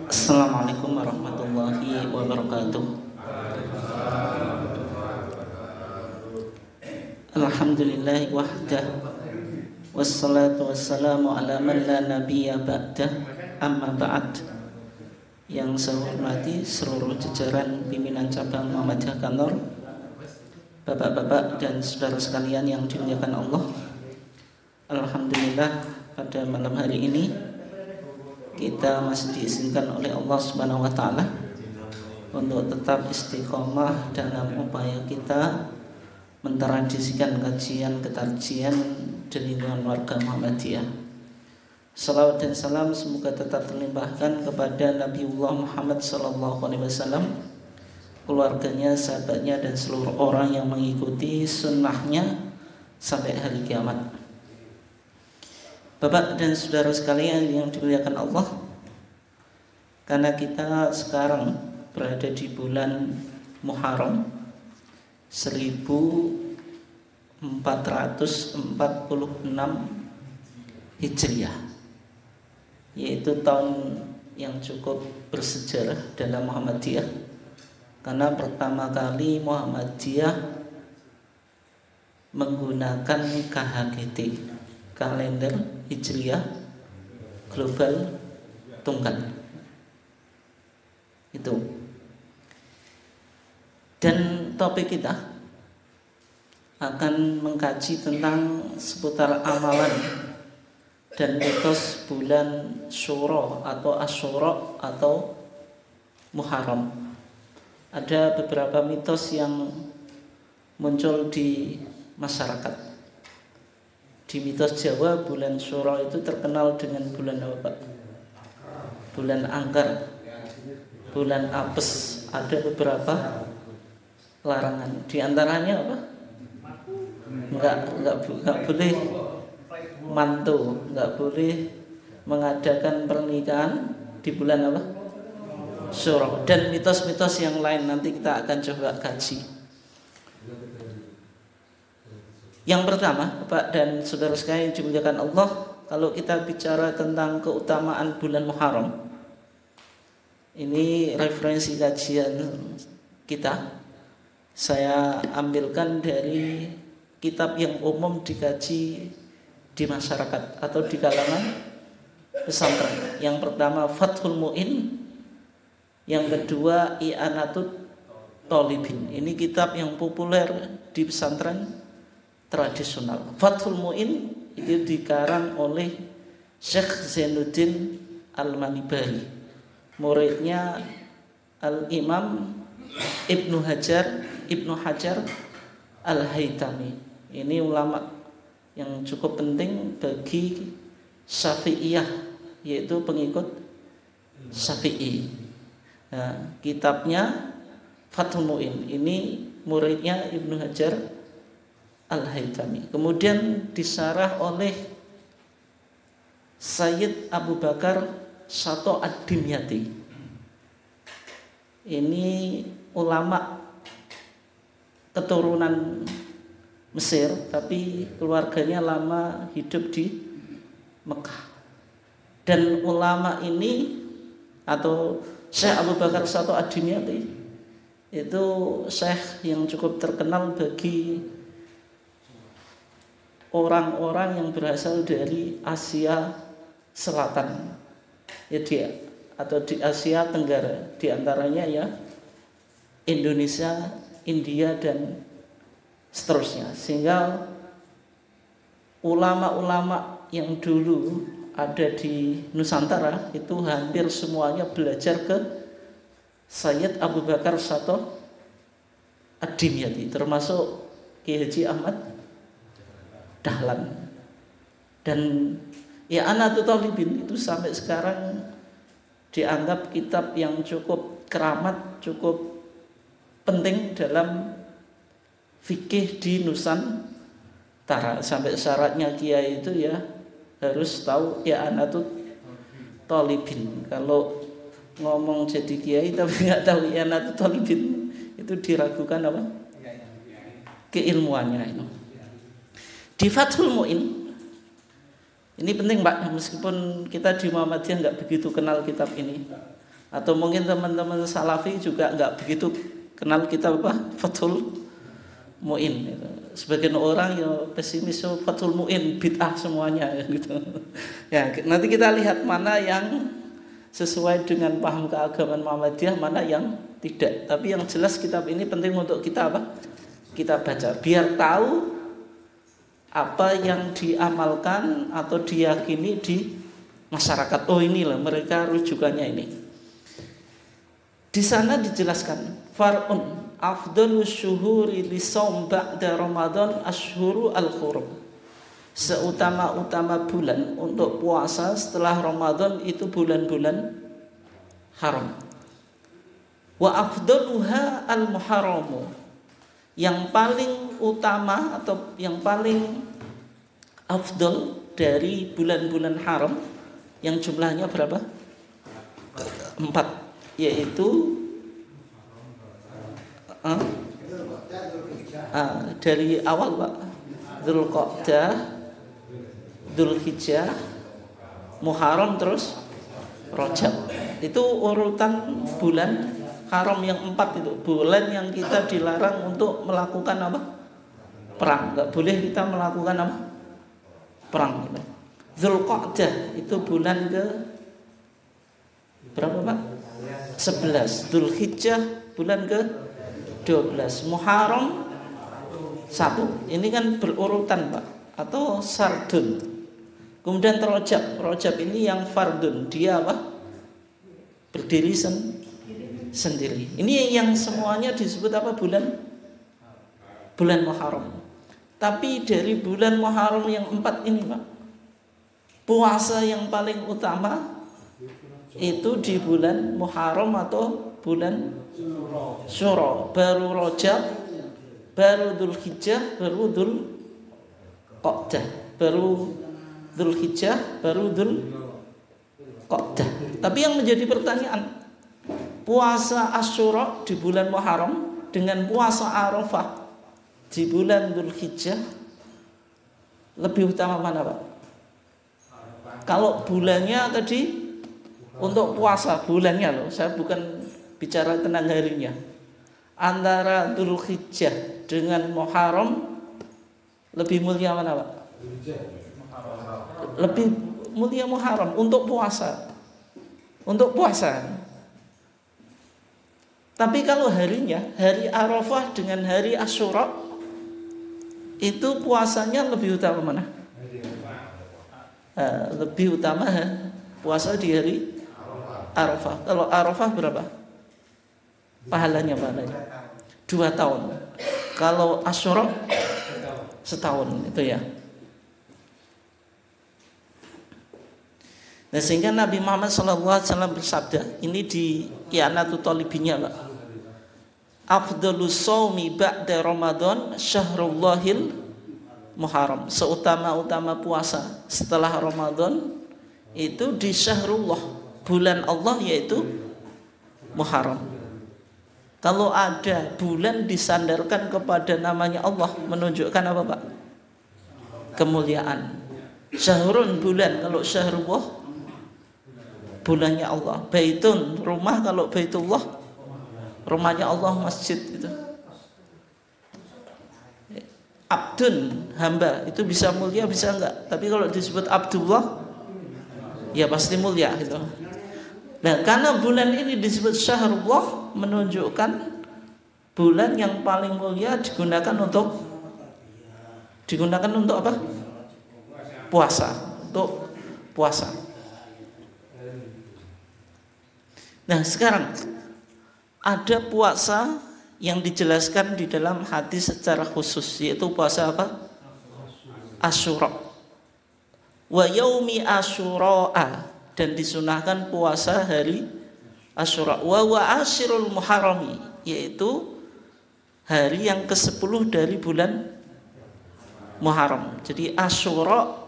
Assalamualaikum warahmatullahi wabarakatuh. Alhamdulillahi wahdah, wassalatu wassalamu ala man la nabiyya ba'dah, amma ba'd. Yang saya hormati seluruh jajaran pimpinan cabang Muhammadiyah Kantor, bapak-bapak dan saudara sekalian yang dimuliakan Allah. Alhamdulillah pada malam hari ini kita masih diizinkan oleh Allah Subhanahu wa taala untuk tetap istiqomah dalam upaya kita mentradisikan kajian ketarjian di lingkungan warga Muhammadiyah. Salawat dan salam semoga tetap terlimpahkan kepada Nabiullah Muhammad SAW, keluarganya, sahabatnya, dan seluruh orang yang mengikuti sunnahnya sampai hari kiamat. Bapak dan saudara sekalian yang dimuliakan Allah, karena kita sekarang berada di bulan Muharram 1446 Hijriah, yaitu tahun yang cukup bersejarah dalam Muhammadiyah, karena pertama kali Muhammadiyah menggunakan KHGT, kalender Hijriah global tunggal itu. Dan topik kita akan mengkaji tentang seputar amalan dan mitos bulan Syuro atau Asyura atau Muharram. Ada beberapa mitos yang muncul di masyarakat. Di mitos Jawa, bulan Syuro itu terkenal dengan bulan apa, Pak? Bulan angker, bulan apes. Ada beberapa larangan. Di antaranya apa? Enggak boleh mantu, enggak boleh mengadakan pernikahan di bulan apa? Syuro. Dan mitos-mitos yang lain nanti kita akan coba kaji. Yang pertama, Bapak dan saudara sekalian yang dimuliakan Allah, kalau kita bicara tentang keutamaan bulan Muharram, ini referensi kajian kita saya ambilkan dari kitab yang umum dikaji di masyarakat atau di kalangan pesantren. Yang pertama Fathul Mu'in, yang kedua I'anatut Thalibin. Ini kitab yang populer di pesantren tradisional. Fathul Mu'in itu dikarang oleh Syekh Zainuddin Al-Manibari, muridnya Al-Imam Ibnu Hajar Al-Haytami. Ini ulama yang cukup penting bagi Syafi'iyah, yaitu pengikut Syafi'i. Nah, kitabnya Fathul Mu'in ini muridnya Ibnu Hajar Al-Haytami. Kemudian disarah oleh Sayyid Abu Bakar Shato Ad-Dimyati. Ini ulama keturunan Mesir, tapi keluarganya lama hidup di Mekah. Dan ulama ini atau Syekh Abu Bakar Shato Ad-Dimyati itu syekh yang cukup terkenal bagi orang-orang yang berasal dari Asia Selatan, ya dia, atau di Asia Tenggara, di antaranya ya Indonesia, India dan seterusnya. Sehingga ulama-ulama yang dulu ada di Nusantara itu hampir semuanya belajar ke Sayyid Abu Bakar Shato Ad-Dimyati, termasuk Kiai Haji Ahmad Dahlan. Dan I'anatut Thalibin itu sampai sekarang dianggap kitab yang cukup keramat, cukup penting dalam fikih di Nusantara. Sampai syaratnya kiai itu ya harus tahu I'anatut Thalibin. Kalau ngomong jadi kiai tapi nggak tahu I'anatut Thalibin, itu diragukan apa? Keilmuannya itu. Di Fathul Mu'in Ini penting Pak, meskipun kita di Muhammadiyah nggak begitu kenal kitab ini, atau mungkin teman-teman Salafi juga nggak begitu kenal kitab apa Fathul Mu'in. Gitu. Sebagian orang yang pesimis, Fathul Mu'in bid'ah semuanya gitu. Ya, nanti kita lihat mana yang sesuai dengan paham keagamaan Muhammadiyah, mana yang tidak. Tapi yang jelas kitab ini penting untuk kita apa? Kita baca biar tahu apa yang diamalkan atau diyakini di masyarakat. Oh inilah mereka rujukannya ini. Di sana dijelaskan far'un afdalus syuhuri lisaum ba'da Ramadan ashhuru al-hurum. Seutama-utama bulan untuk puasa setelah Ramadan itu bulan-bulan haram. Wa afdaluha al-muharramu. Yang paling utama atau yang paling afdal dari bulan-bulan haram yang jumlahnya berapa? 4, yaitu dari awal Pak, Dzulqa'dah, Dzulhijjah, Muharram, terus Rajab. Itu urutan bulan haram yang 4 itu, bulan yang kita dilarang untuk melakukan apa? Perang. Enggak boleh kita melakukan apa? Perang. Dzulqa'dah itu bulan ke berapa Pak? 11. Dzulhijjah bulan ke 12. Muharram 1. Ini kan berurutan Pak, atau sardun. Kemudian Rajab. Rajab ini yang fardun, dia apa? Berdiri sendiri. Ini yang semuanya disebut apa? Bulan Muharram. Tapi dari bulan Muharram yang 4 ini Pak, puasa yang paling utama itu di bulan Muharram atau bulan Syura. Baru Rajab, baru Dzulhijjah, baru Dzulqa'dah, baru Dzulhijjah, baru Dzulqa'dah. Tapi yang menjadi pertanyaan, puasa Asyura di bulan Muharram dengan puasa Arafah di bulan Dzulhijjah lebih utama mana Pak? Kalau bulannya tadi untuk puasa bulannya loh, saya bukan bicara tentang harinya. Antara Dzulhijjah dengan Muharram lebih mulia mana Pak? Lebih mulia Muharram untuk puasa. Untuk puasa. Tapi kalau harinya, hari Arafah dengan hari Asyura, itu puasanya lebih utama mana? Lebih utama puasa di hari Arafah. Kalau Arafah berapa? Pahalanya 2 tahun. Kalau Asyura setahun itu ya. Nah, sehingga Nabi Muhammad SAW bersabda, ini di I'anatul Talibinnya Pak, afdalus shaumi ba'da Ramadan syahrullahil Muharram. Seutama-utama puasa setelah Ramadan itu di syahrullah, bulan Allah, yaitu Muharram. Kalau ada bulan disandarkan kepada namanya Allah, menunjukkan apa Pak? Kemuliaan. Syahrun bulan, kalau syahrullah bulannya Allah. Baitun rumah, kalau Baitullah rumahnya Allah, masjid itu. Abdun hamba, itu bisa mulia bisa enggak, tapi kalau disebut Abdullah ya pasti mulia gitu. Nah, karena bulan ini disebut syahrullah, menunjukkan bulan yang paling mulia digunakan untuk apa? Puasa, untuk puasa. Nah, sekarang ada puasa yang dijelaskan di dalam hadis secara khusus, yaitu puasa apa? Asyura. Wa yaumi asyura'a, dan disunahkan puasa hari Asyura. Wa asyirul muharrami, yaitu hari yang ke-10 dari bulan Muharram. Jadi Asyura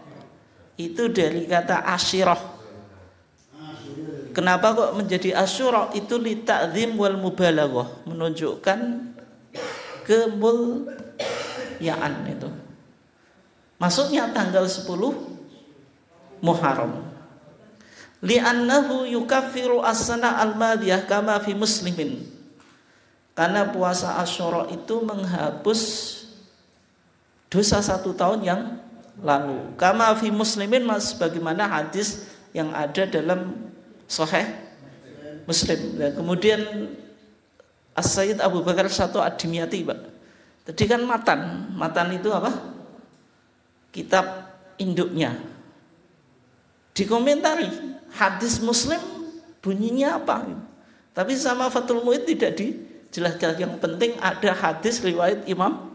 itu dari kata asyirah. Kenapa kok menjadi Asyura? Itu li ta'zim wal mubalaghah, menunjukkan kemuliaan itu. Maksudnya tanggal 10 Muharram. Li'annahu yukaffiru as-sana al-madiyah kama fi Muslimin. Karena puasa Asyura itu menghapus dosa 1 tahun yang lalu. Kama fi Muslimin, bagaimana hadis yang ada dalam Sahih Muslim. Dan kemudian As-Sayyid Abu Bakar Satu Ad-Dimyati, Pak. Tadi kan matan itu apa? Kitab induknya. Dikomentari hadis Muslim bunyinya apa? Tapi sama Fathul Mu'in tidak dijelaskan. Yang penting ada hadis riwayat Imam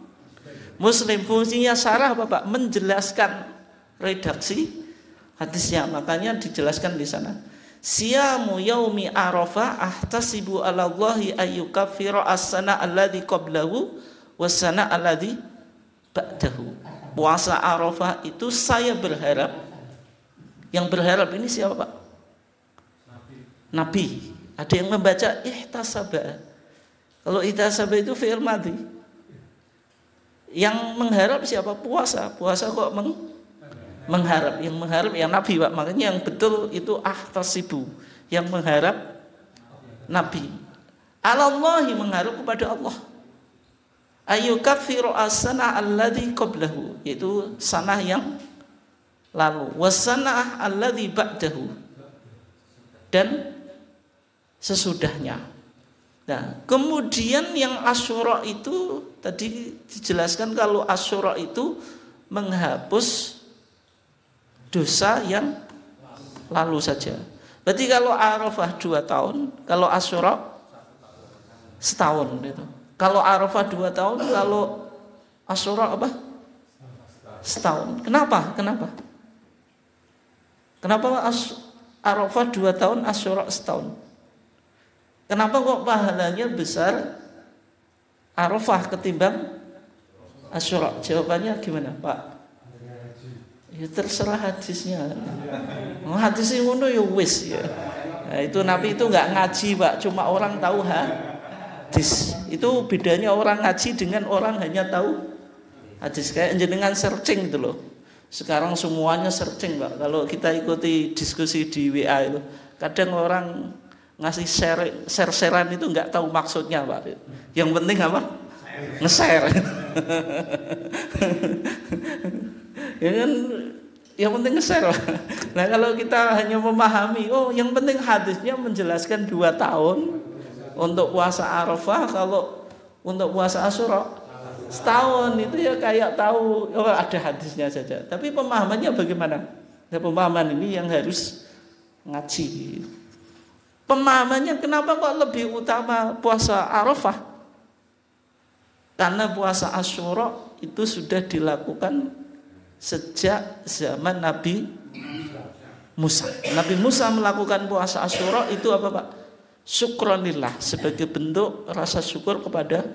Muslim. Fungsinya syarah apa, Pak? Menjelaskan redaksi hadisnya. Makanya dijelaskan di sana. Siyamu yaumi Arafah ahtasibu 'ala Allahi ayyukaffira as-sana alladzi qablahu was-sana alladzi ba'dahu. Puasa Arafah itu saya berharap, yang berharap ini siapa, Pak? Nabi. Ada yang membaca ihtasaba. Kalau ihtasaba itu fi'il madhi. Yang mengharap siapa? Puasa. Puasa kok mengharap. Yang mengharap yang Nabi, Pak. Makanya yang betul itu ahtasibu. Yang mengharap Nabi. Alallahi, mengharap kepada Allah. Ayyukaffiru as-sana alladzi qablahu, yaitu sanah yang lalu, was-sanah alladzi ba'dahu, dan sesudahnya. Nah, kemudian yang Asyura itu tadi dijelaskan kalau Asyura itu menghapus dosa yang lalu saja. Berarti kalau Arafah 2 tahun, kalau Asyura setahun itu. Kalau Arafah 2 tahun, kalau Asyura apa? Setahun. Kenapa? Kenapa Arafah 2 tahun, Asyura setahun? Kenapa kok pahalanya besar Arafah ketimbang Asyura? Jawabannya gimana, Pak? Ya terserah hadisnya. Hadisnya ngono ya wis ya. Nah, itu Nabi itu enggak ngaji, Pak, cuma orang tahu hadis. Itu bedanya orang ngaji dengan orang hanya tahu hadis. Kayak jenengan searching itu loh. Sekarang semuanya searching, Pak. Kalau kita ikuti diskusi di WA itu, kadang orang ngasih share-sharean itu nggak tahu maksudnya, Pak. Yang penting apa? Nge-share. Ya kan, yang penting nge-share. Nah, kalau kita hanya memahami, oh yang penting hadisnya menjelaskan 2 tahun untuk puasa Arafah, kalau untuk puasa Asyura setahun, itu ya kayak tahu, oh ada hadisnya saja. Tapi pemahamannya bagaimana? Nah, pemahaman ini yang harus ngaji. Pemahamannya kenapa kok lebih utama puasa Arafah? Karena puasa Asyura itu sudah dilakukan sejak zaman Nabi Musa. Nabi Musa melakukan puasa Asyura itu apa, Pak? Syukranillah, sebagai bentuk rasa syukur kepada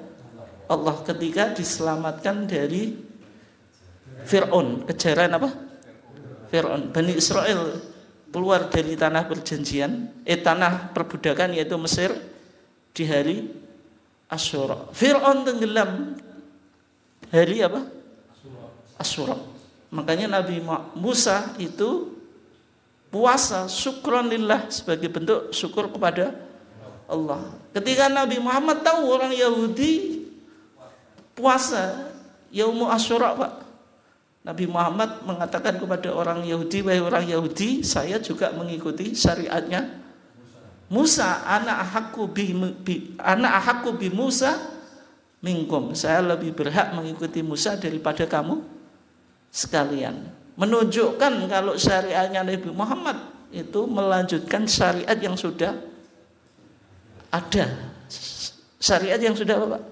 Allah ketika diselamatkan dari Fir'aun, kejaran apa? Fir'aun. Bani Israel keluar dari tanah perjanjian, tanah perbudakan yaitu Mesir di hari Asyura. Fir'aun tenggelam hari apa? Asyura. Makanya Nabi Musa itu puasa syukranillah sebagai bentuk syukur kepada Allah. Ketika Nabi Muhammad tahu orang Yahudi puasa Yaumul Asyura, Pak, Nabi Muhammad mengatakan kepada orang Yahudi, wahai orang Yahudi, saya juga mengikuti syariatnya Musa. Ana ahakku bi Musa minkum. Saya lebih berhak mengikuti Musa daripada kamu sekalian. Menunjukkan kalau syariatnya Nabi Muhammad itu melanjutkan syariat yang sudah ada. Syariat yang sudah apa, Pak?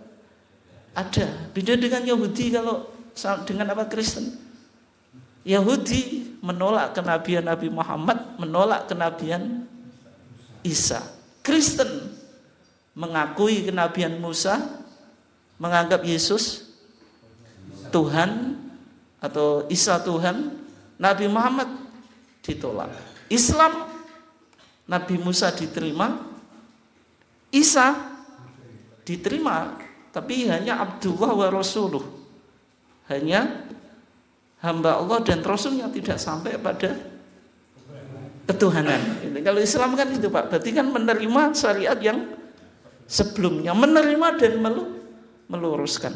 Ada. Beda dengan Yahudi, kalau dengan apa, Kristen. Yahudi menolak kenabian Nabi Muhammad, menolak kenabian Isa. Kristen mengakui kenabian Musa, menganggap Yesus Tuhan atau Isa Tuhan. Nabi Muhammad ditolak. Islam, Nabi Musa diterima, Isa diterima, tapi hanya Abdullah wa Rasuluh, hanya hamba Allah dan Rasulnya, tidak sampai pada ketuhanan. Kalau Islam kan itu Pak, berarti kan menerima syariat yang sebelumnya, menerima dan meluruskan.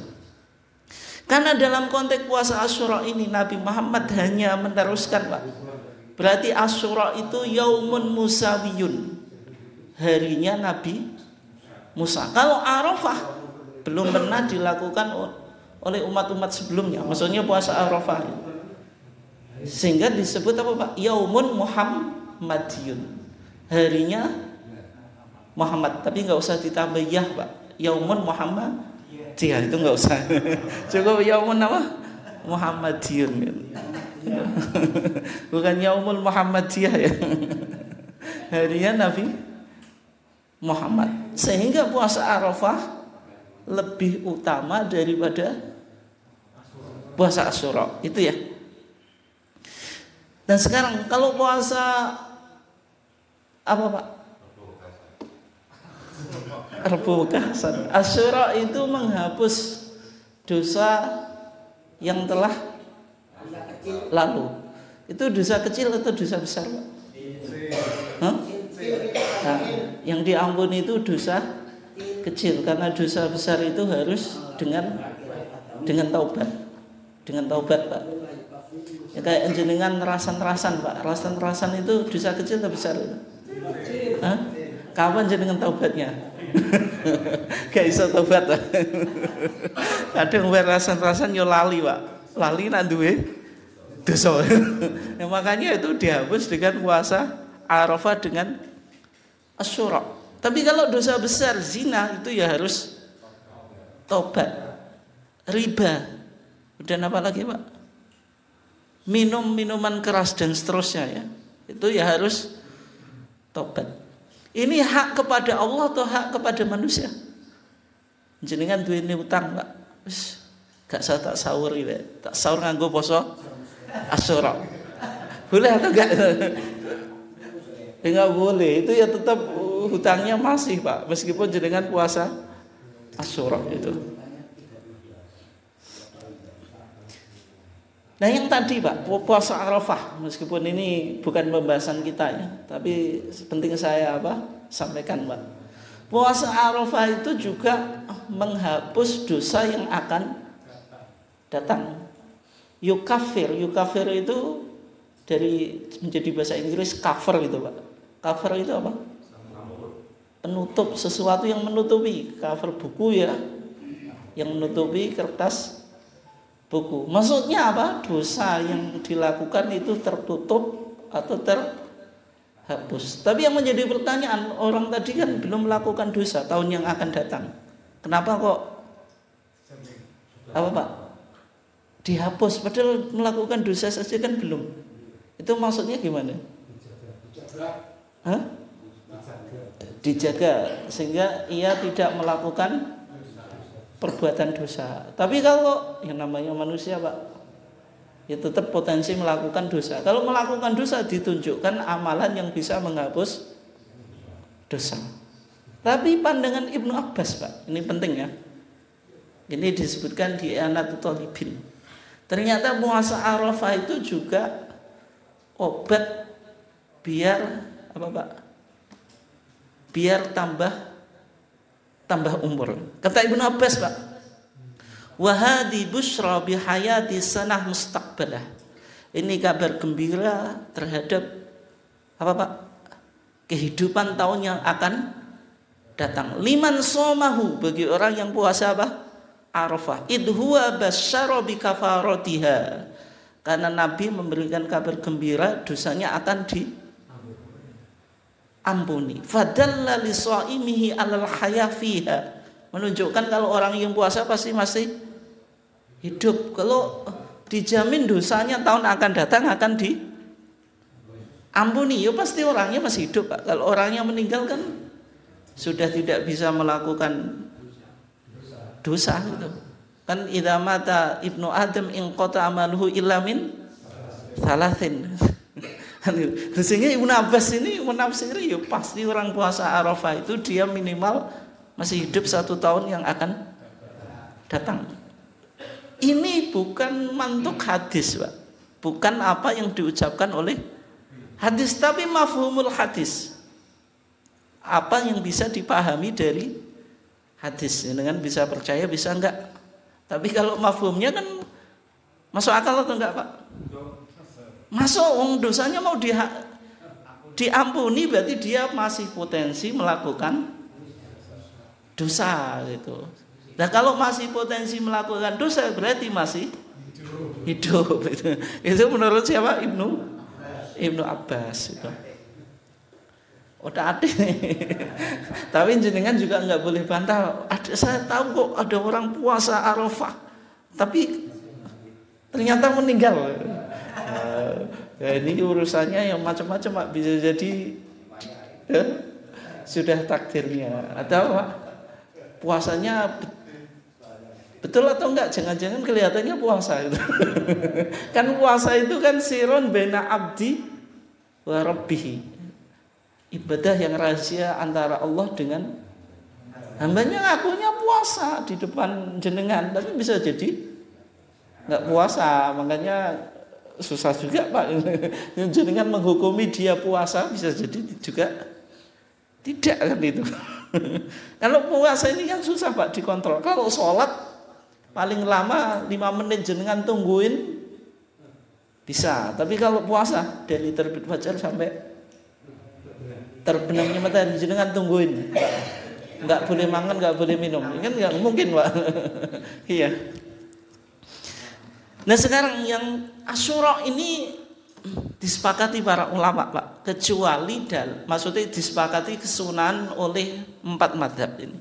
Karena dalam konteks puasa Asyura ini Nabi Muhammad hanya meneruskan Pak. Berarti Asyura itu yaumun musawiyun, harinya Nabi Musa. Kalau Arafah belum pernah dilakukan oleh umat-umat sebelumnya, maksudnya puasa Arafah, sehingga disebut apa Pak? Yaumun Muhammadiyun, harinya Muhammad. Tapi nggak usah ditambah ya Pak, yaumun Muhammad. Itu nggak usah, cukup yaumun apa? Muhammadiyun, bukan yaumul Muhammadiyah ya. Harinya Nabi Muhammad, sehingga puasa Arafah lebih utama daripada puasa Asyura itu ya. Dan sekarang kalau puasa apa Pak? Rebo Kasan. Asyura itu menghapus dosa yang telah lalu. Itu dosa kecil atau dosa besar Pak? Nah, yang diampuni itu dosa kecil, karena dosa besar itu harus dengan taubat. Dengan taubat Pak. Ya, kayak jenengan rasan-rasan Pak. Rasan-rasan itu dosa kecil atau besar? Hah? Kapan jenengan taubatnya? Gak iso taubat. Kadang rasan-rasan yo lali Pak. Lali nak duwe dosa. Ya, makanya itu dihapus dengan puasa Arafah dengan Asyura. Tapi kalau dosa besar zina itu ya harus taubat. Riba. Dan apa lagi Pak? Minum minuman keras dan seterusnya ya. Itu ya harus taubat. Ini hak kepada Allah atau hak kepada manusia? Jenengan duweni utang Pak. Wis gak usah tak sahur iki, tak sahur nganggo poso Asyura. Boleh atau enggak? Enggak boleh. Itu ya tetap hutangnya masih Pak, meskipun jenengan puasa Asyura itu. Nah yang tadi Pak, puasa Arafah, meskipun ini bukan pembahasan kita ya, tapi penting saya sampaikan Pak. Puasa Arafah itu juga menghapus dosa yang akan datang. Yukafir itu dari menjadi bahasa Inggris cover gitu Pak. Cover itu apa? Penutup, sesuatu yang menutupi, cover buku ya, yang menutupi kertas buku. Maksudnya apa? Dosa yang dilakukan itu tertutup atau terhapus. Tapi yang menjadi pertanyaan, orang tadi kan belum melakukan dosa tahun yang akan datang. Kenapa kok apa Pak? Dihapus padahal melakukan dosa saja kan belum. Itu maksudnya gimana? Hah? Dijaga sehingga ia tidak melakukan perbuatan dosa. Tapi kalau yang namanya manusia Pak, ya tetap potensi melakukan dosa. Kalau melakukan dosa ditunjukkan amalan yang bisa menghapus dosa. Tapi pandangan Ibnu Abbas Pak, ini penting ya. Ini disebutkan di I'anatul Talibin. Ternyata puasa Arafah itu juga obat biar apa Pak? Biar tambah umur. Kata Ibnu Abbas Pak, wahadi busyra bihayati sanah mustaqbalah. Ini kabar gembira terhadap apa Pak? Kehidupan tahun yang akan datang. Liman somahu, bagi orang yang puasa apa? Arafah. Idhuwa basyara bikafaratiha. Karena Nabi memberikan kabar gembira dosanya akan diampuni. Fadalla li shaimihi alal haya fiha. Menunjukkan kalau orang yang puasa pasti masih hidup. Kalau dijamin dosanya tahun akan datang akan diampuni, ya pasti orangnya masih hidup Pak. Kalau orangnya meninggal kan sudah tidak bisa melakukan dosa gitu. Kan idza mata ibnu Adam in qata amaluhu illa min thalathin. Sehingga Ibnu Abbas ini menafsiri ya pasti orang puasa Arafah itu dia minimal masih hidup 1 tahun yang akan datang. Ini bukan mantuk hadis Pak, bukan apa yang diucapkan oleh hadis, tapi mafhumul hadis, apa yang bisa dipahami dari hadis, dengan bisa percaya bisa enggak. Tapi kalau mafhumnya kan masuk akal atau enggak Pak? Masuk, wong dosanya mau diampuni, berarti dia masih potensi melakukan dosa gitu. Nah kalau masih potensi melakukan dosa berarti masih hidup itu. Itu menurut siapa? Ibnu Abbas itu. Udah ada. Tapi jenengan juga nggak boleh bantah. Saya tahu kok ada orang puasa Arafah, tapi ternyata meninggal. Ya ini urusannya yang macam-macam Pak. Bisa jadi sudah takdirnya, atau Pak, puasanya betul atau enggak, jangan-jangan kelihatannya puasa gitu. Kan puasa itu kan sirun baina abdi wa rabbih, ibadah yang rahasia antara Allah dengan hambanya. Ngakunya puasa di depan jenengan, tapi bisa jadi enggak puasa. Makanya susah juga Pak. Jenengan menghukumi dia puasa, bisa jadi juga tidak kan itu. Kalau puasa ini kan susah Pak dikontrol. Kalau sholat paling lama 5 menit jenengan tungguin bisa. Tapi kalau puasa dari terbit fajar sampai terbenamnya matahari jenengan tungguin. Enggak boleh makan, enggak boleh minum. Ini kan enggak mungkin Pak. Iya. Nah sekarang yang Asyura ini disepakati para ulama Pak, kecuali maksudnya disepakati kesunahan oleh 4 madhab ini,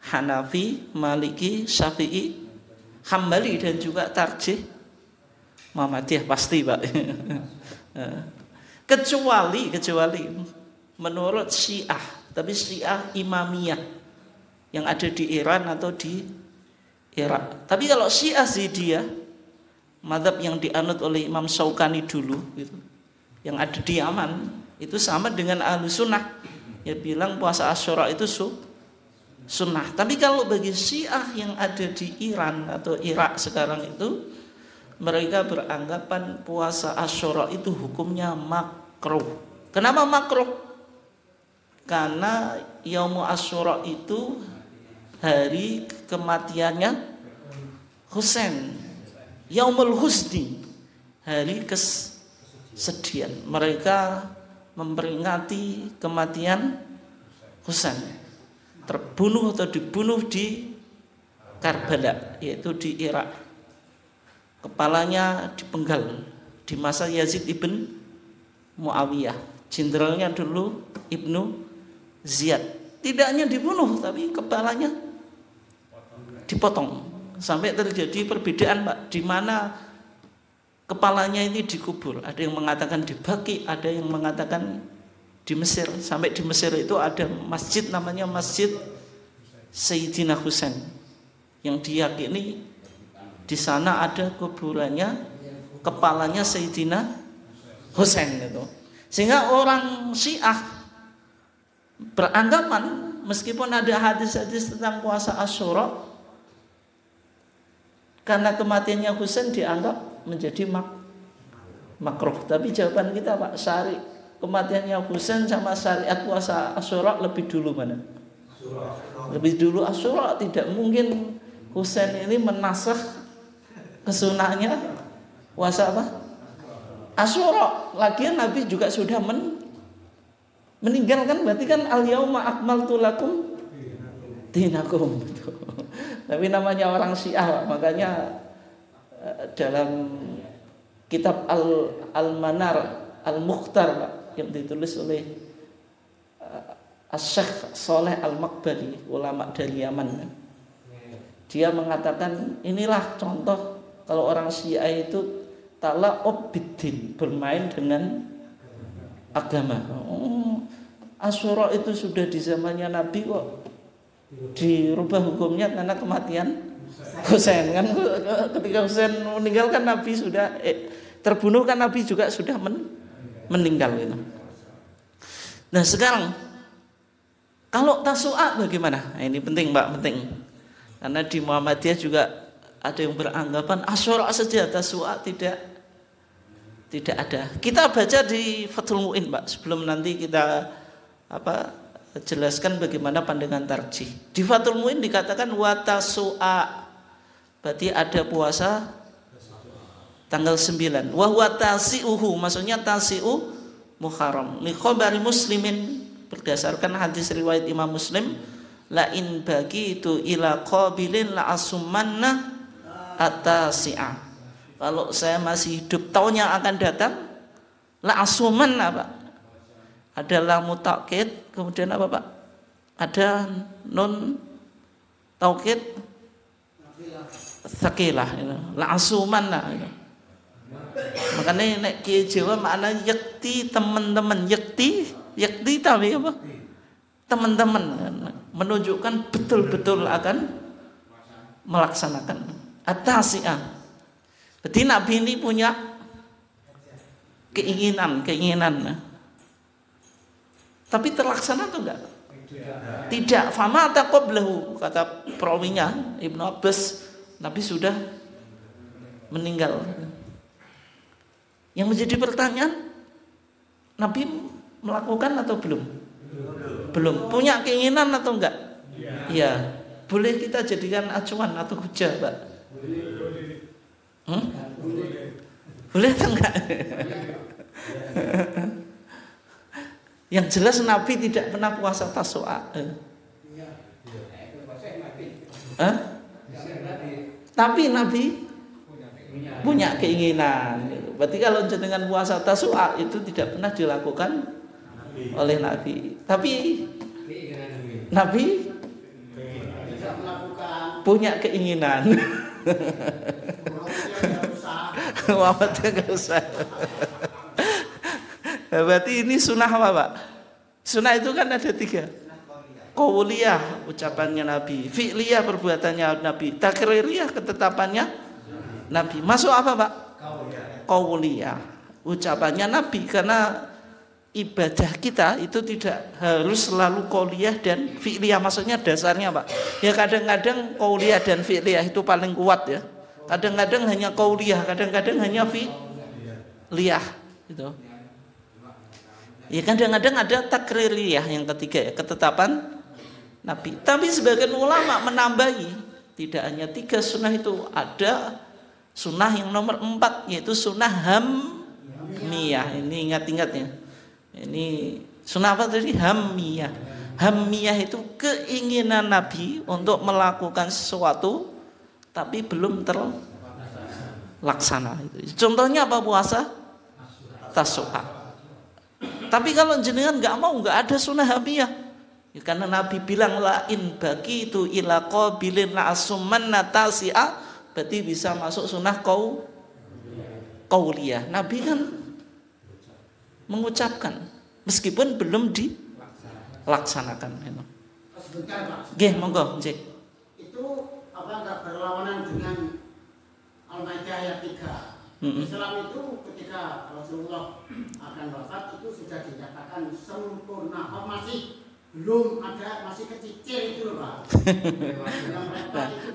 Hanafi, Maliki, Syafi'i, Hambali, dan juga tarjih Muhammadiyah pasti Pak. kecuali menurut Syiah, tapi Syiah Imamiyah yang ada di Iran atau di Irak. Tapi kalau Syiah Zaidiyah, mazhab yang dianut oleh Imam Syaukani dulu gitu, yang ada di Yaman, itu sama dengan Ahlus Sunnah, ya bilang puasa Asyura itu sunnah. Tapi kalau bagi Syiah yang ada di Iran atau Irak sekarang itu, mereka beranggapan puasa Asyura itu hukumnya makruh. Kenapa makruh? Karena Yaumul Asyura itu hari kematiannya Husain, Yaumul Husni, hari kesedihan. Mereka memperingati kematian Husain, terbunuh atau dibunuh di Karbala, yaitu di Irak. Kepalanya dipenggal di masa Yazid ibn Muawiyah. Jenderalnya dulu Ibnu Ziyad. Tidak hanya dibunuh, tapi kepalanya dipotong. Sampai terjadi perbedaan Pak, di mana kepalanya ini dikubur. Ada yang mengatakan di Baqi, ada yang mengatakan di Mesir. Sampai di Mesir itu ada masjid namanya Masjid Sayyidina Husain, yang diyakini di sana ada kuburannya, kepalanya Sayyidina Husain itu. Sehingga orang Syiah beranggapan meskipun ada hadis-hadis tentang puasa Asyura, karena kematiannya Husain dianggap menjadi makruh. Tapi jawaban kita Pak, syari kematiannya Husain sama syariat puasa Asyura lebih dulu mana? Lebih dulu Asyura. Tidak mungkin Husain ini menasakh kesunahnya puasa apa? Asyura. Lagian Nabi juga sudah meninggalkan, berarti kan al-yauma akmaltu lakum dinakum. Tapi namanya orang Syiah, makanya dalam kitab Al-Manar Al-Mukhtar yang ditulis oleh Asy-Syaikh Shalih Al-Maqbari, ulama dari Yaman, dia mengatakan inilah contoh kalau orang Syiah itu tala'ub biddin, bermain dengan agama. Asyura itu sudah di zamannya Nabi kok dirubah hukumnya karena kematian Husain. Kan ketika Husain meninggal kan Nabi sudah terbunuh, kan Nabi juga sudah meninggal gitu. Nah sekarang kalau Tasu'a bagaimana? Nah, ini penting Mbak, penting. Karena di Muhammadiyah juga ada yang beranggapan Asyura saja, Tasu'a Tidak ada. Kita baca di Fathul Mu'in, Pak, sebelum nanti kita jelaskan bagaimana pandangan tarjih. Di Fathul Mu'in dikatakan watasu'a, berarti ada puasa tanggal 9. Wa huwa tasi'uhu, maksudnya tasi'u Muharram. Li khabari Muslimin, berdasarkan hadis riwayat Imam Muslim, la in bagitu ila qabilin la asumanna atasi'a. Kalau saya masih hidup tahun yang akan datang, la asuman apa? Ada lamu taukid, kemudian apa, Pak? Ada nun taukid sakilah, la asuman lah. Makanya nek Kiai Jawa maknanya yakti teman-teman, yakti tapi apa? Teman-teman, menunjukkan betul-betul akan melaksanakan atasi'ah. Berarti Nabi ini punya keinginan. Tapi terlaksana atau enggak? Tidak. Fama taqablahu, kata perawinya Ibnu Abbas, Nabi sudah meninggal. Yang menjadi pertanyaan, Nabi melakukan atau belum? Belum. Punya keinginan atau enggak? Iya. Boleh kita jadikan acuan atau hujah, Pak? Boleh atau enggak? Yang jelas Nabi tidak pernah puasa Tasu'a. Tapi Nabi punya keinginan. Berarti kalau dengan puasa Tasu'a itu tidak pernah dilakukan oleh Nabi. Tapi Nabi punya keinginan. Muhammadnya nggak usah. Berarti ini sunnah apa, Pak? Sunnah itu kan ada 3. Qauliyah, ucapannya Nabi. Fi'liyah, perbuatannya Nabi. Takririyah, ketetapannya Nabi. Masuk apa, Pak? Qauliyah, ucapannya Nabi. Karena ibadah kita itu tidak harus selalu qauliyah dan fi'liyah. Maksudnya dasarnya, Pak, ya kadang-kadang qauliyah dan fi'liyah itu paling kuat ya. Kadang-kadang hanya qauliyah, kadang-kadang hanya fi'liyah gitu. Ya kadang-kadang ada takririyah yang ketiga ya, ketetapan Nabi. Tapi sebagian ulama menambahi, tidak hanya 3 sunnah itu, ada sunnah yang nomor 4, yaitu sunnah hammiyah. Ini ingat-ingat ya. Ini sunnah apa tadi? Hammiyah. Hammiyah itu keinginan Nabi untuk melakukan sesuatu tapi belum terlaksana. Contohnya apa? Puasa Tasu'a. Tapi kalau jenengan nggak mau, nggak ada sunnah hammiyah. Ya, karena Nabi bilang la in bagi itu ila qabilin la asumanna tasi'a, berarti bisa masuk sunnah qauliyah. Nabi kan mengucapkan meskipun belum dilaksanakan. Sebentar, Pak. Nggih, monggo, Cek. Itu apa enggak berlawanan dengan Al-Maidah ayat 3? Islam itu ketika Rasulullah akan wafat itu sudah dinyatakan sempurna. Masih belum ada, masih kecil itu loh, Pak.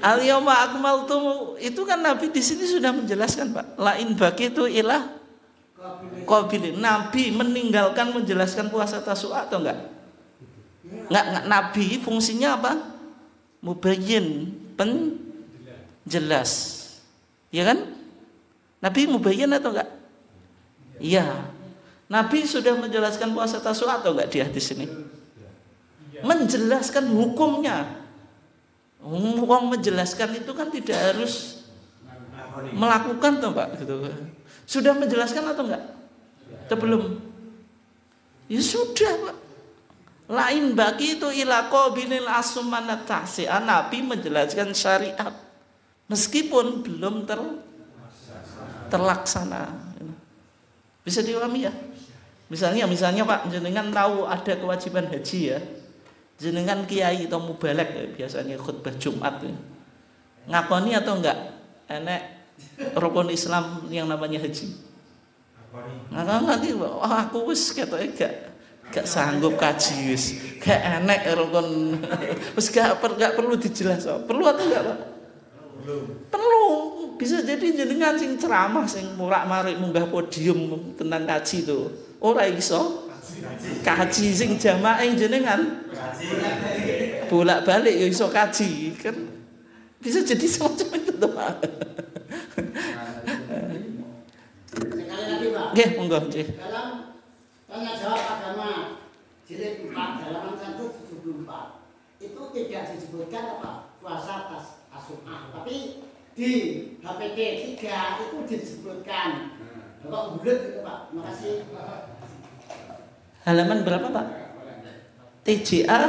Al-yawma akmaltu itu kan Nabi di sini sudah menjelaskan, Pak. Lain bagi itu ilah qabilin. Nabi meninggalkan menjelaskan puasa Tasu'a atau enggak? Enggak, Nabi fungsinya apa? Mubayyin, penjelas. Ya kan? Nabi mubayyin atau enggak? Iya. Nabi sudah menjelaskan puasa Tasu'a atau enggak di hadis ini? Menjelaskan hukumnya. Wong menjelaskan itu kan tidak harus melakukan toh, Pak, gitu. Sudah menjelaskan atau enggak? Atau belum? Ya sudah, Pak. Lain bagi itu ila qabilil asumanat tahsi'an. Nabi menjelaskan syariat meskipun belum terlaksana. Bisa dipahami ya? Misalnya Pak, jenengan tahu ada kewajiban haji ya. Jenengan kiai atau mubalek ya, biasanya khutbah Jumat ya. Ngakoni atau enggak enek rukun Islam yang namanya haji? Ngakoni, aku wis ketoke gak sanggup kaji wis. Gak enek rukun. Wis gak perlu dijelas. Perlu atau enggak, Pak? Perlu. bisa jadi jenengan sing ceramah sing murak-marik munggah podium tentang kaji itu. Ora iso kaji sing jamaah jenengan. Bolak-balik ya iso kaji kan. Bisa jadi semacam itu tuh Pak. Sekali lagi Pak. Nggih, monggo nggih. Dalam tanya jawab agama jilid 4 halaman 174 itu tidak disebutkan apa puasa Tasyu'ah, tapi di HPT 3 itu disebutkan. Kok bulat itu Pak? Terima kasih. Halaman berapa Pak? TJA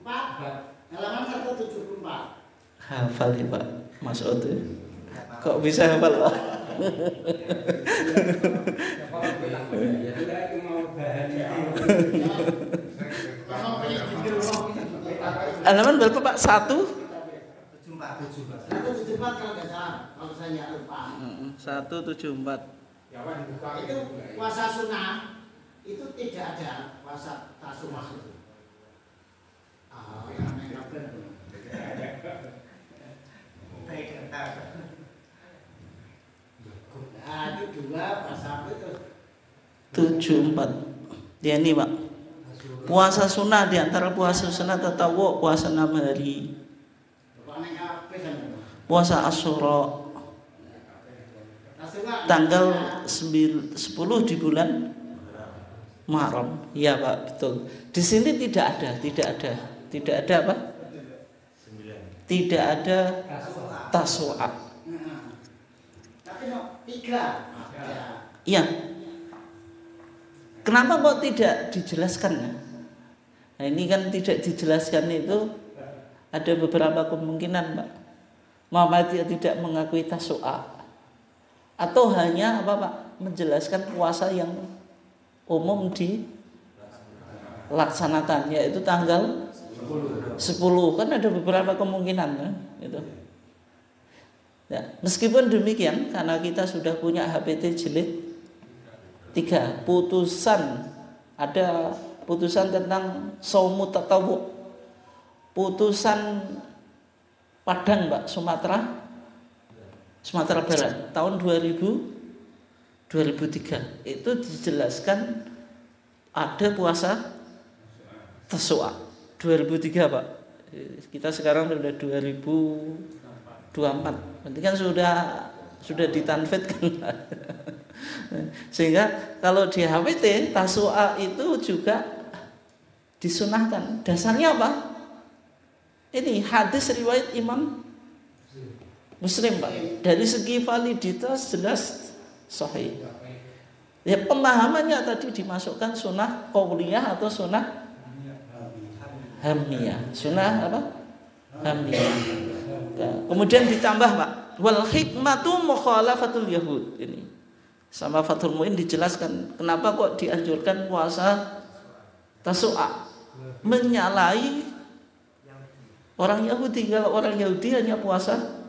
4 halaman 174. Hafal ya Pak Mas Oto. Kok bisa hafal Pak? Halaman berapa Pak? 174 kalau nggak salah, kalau saya nggak lupa. 174. Itu puasa sunnah itu tidak ada puasa Tasyu'ah itu. Nah, itu dua puasa apa itu? 74. Ya ini Pak. Puasa sunnah di antara puasa sunnah tatawwu puasa 6 hari. Puasa Asyura tanggal 10 di bulan Muharram. Iya Pak, betul. Di sini tidak ada apa? Tidak ada Tasyu'ah. Tapi no, 3. Iya. Kenapa kok tidak dijelaskan? Nah ini kan tidak dijelaskan itu ada beberapa kemungkinan Pak. Muhammadiyah tidak mengakui Tasyu'ah atau hanya apa Pak? Menjelaskan puasa yang umum dilaksanakan yaitu tanggal 10. Kan ada beberapa kemungkinan kan? Gitu. Ya, meskipun demikian karena kita sudah punya HPT jilid 3 ada putusan tentang shaum tatawwu, putusan Padang Pak, Sumatera Barat tahun 2003 itu dijelaskan ada puasa Tasyu'ah 2003 Pak. Kita sekarang sudah 2024. Berarti kan sudah ditanfid kan. Sehingga kalau di HPT Tasyu'ah itu juga disunahkan. Dasarnya apa? Ini hadis riwayat Imam Muslim Pak. Dari segi validitas jelas sahih. Ya pemahamannya tadi dimasukkan sunnah qauliyah atau sunnah hamniyah. Sunnah apa? Hamniyah. Kemudian ditambah Pak, wal hikmatu mukhalafatul yahud. Ini sama Fathul Muin dijelaskan kenapa kok dianjurkan puasa Tasyu'ah. Menyalahi orang Yahudi. Kalau orang Yahudi hanya puasa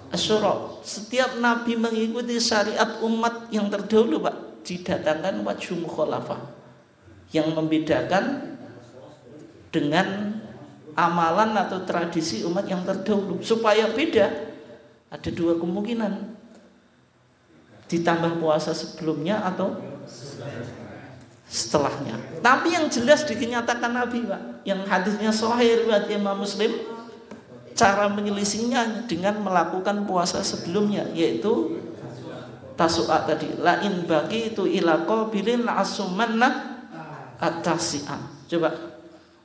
Asyura. Setiap nabi mengikuti syariat umat yang terdahulu Pak, didatangkan wajhu mukhalafah yang membedakan dengan amalan atau tradisi umat yang terdahulu. Supaya beda, ada dua kemungkinan. Ditambah puasa sebelumnya atau setelahnya. Tapi yang jelas dinyatakan Nabi Pak, yang hadisnya sahih riwayat Imam Muslim, cara menyelisihinya dengan melakukan puasa sebelumnya, yaitu Tasyu'ah tadi. Lain bagi itu ila qabilin la asumanna at-tasi'ah. Coba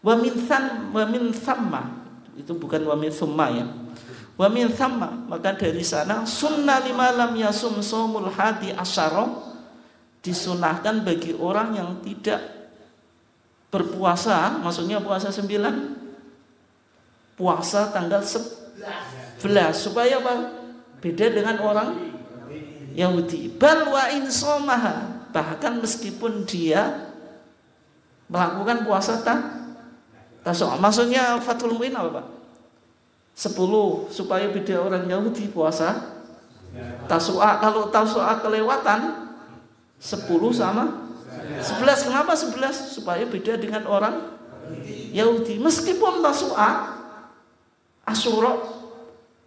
wa min thamma, itu bukan wa min thumma ya. Wa min thamma, maka dari sana sunnah lima lam yasum shaumul hadi asyara, disunahkan bagi orang yang tidak berpuasa, maksudnya puasa 9, puasa tanggal 11, supaya apa? Beda dengan orang Yahudi. Bal wa in somaha, bahkan meskipun dia melakukan puasa Tasyu'ah. Maksudnya Fathul Muin apa Pak? 10 supaya beda orang Yahudi puasa Tasyu'ah. Kalau Tasyu'ah kelewatan 10 sama 11. Kenapa 11? Supaya beda dengan orang Yahudi. Meskipun Tasyu'ah Asyura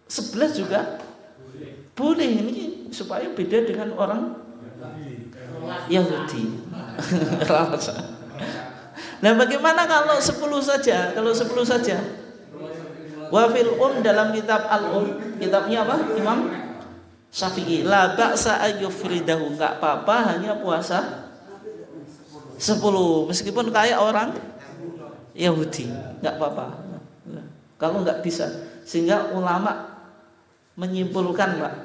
11 juga Boleh, ini supaya beda dengan orang Yahudi. Nah, bagaimana kalau 10 saja? Kalau 10 saja. Wa fil dalam kitab kitabnya apa? Imam Syafi'i, la ba'sa ayyufridahu, enggak apa-apa hanya puasa 10 meskipun kayak orang Yahudi, enggak apa-apa. Kalau enggak bisa, sehingga ulama menyimpulkan, Pak,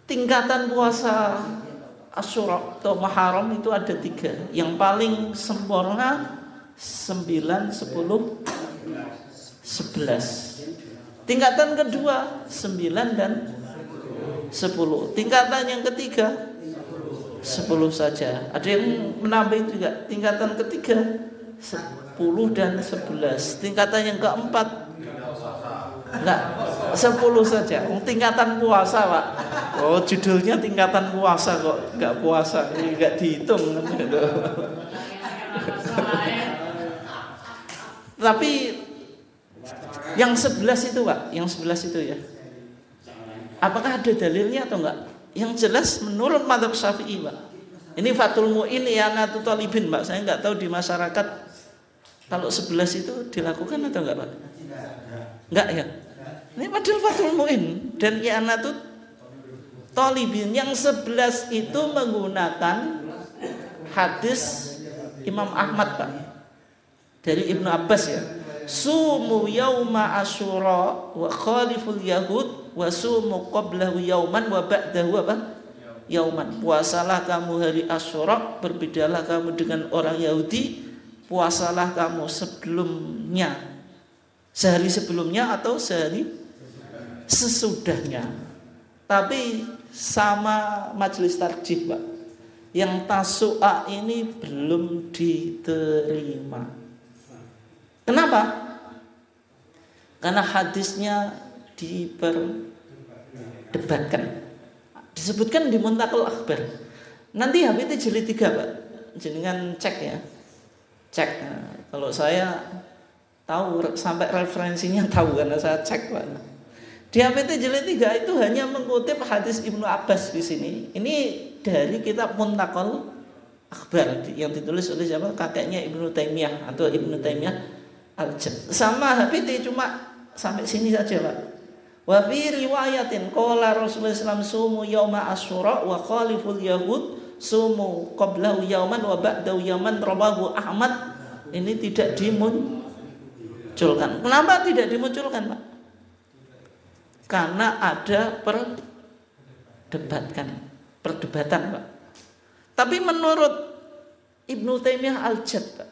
tingkatan puasa Asyura atau Muharram itu ada 3. Yang paling sempurna 9, 10, 11. Tingkatan kedua 9 dan 10. Tingkatan yang ketiga 10 saja. Ada yang menambah juga. Tingkatan ketiga 10 dan 11. Tingkatan yang keempat enggak, 10 saja. Tingkatan puasa, Pak. Oh, judulnya tingkatan puasa kok enggak puasa. Ini enggak dihitung kan gitu. Tapi yang 11 itu, Pak, yang 11 itu ya. Apakah ada dalilnya atau enggak? Yang jelas menurut mazhab Syafi'i, Pak. Ini Fathul Mu'in I'anatul Thalibin, Pak. Saya enggak tahu di masyarakat kalau 11 itu dilakukan atau enggak, Pak? Enggak ya. Ini padahal Fathul Mu'in dan I'anatul Thalibin yang 11 itu menggunakan hadis Imam Ahmad, Pak. Dari Ibnu Abbas ya. Sumu yauma Asyura wa khaliful yahud wa sumu qablahu yauman wa ba'dahu apa? Yauman. Puasalah kamu hari Asyura, berbedalah kamu dengan orang Yahudi, puasalah kamu sebelumnya, sehari sebelumnya atau sehari sesudahnya. Tapi sama majelis tarjih, Pak, yang Tasu'a ini belum diterima. Kenapa? Karena hadisnya diperdebatkan. Disebutkan di Muntakal Akhbar. Nanti HPT jilid 3, Pak. Jenengan cek ya. Cek. Nah, kalau saya tahu sampai referensinya tahu karena saya cek, Pak. Di HPT jilid 3 itu hanya mengutip hadis Ibnu Abbas di sini. Ini dari kitab Muntakal Akhbar yang ditulis oleh siapa? Kakeknya Ibnu Taimiyah atau Ibnu Taimiyah Al-Jad. Sama HPT cuma sampai sini saja, Pak. Wa fi riwayatin qala Rasulullah sallallahu alaihi wasallam sumu yauma Asyura wa khaliful yahud sumu qablahu yauman wa ba'dahu yauman, rawahu Ahmad. Ini tidak dimunculkan. Kenapa tidak dimunculkan, Pak? Karena ada perdebatan, Pak. Tapi menurut Ibnu Taimiyah Al-Jad, Pak,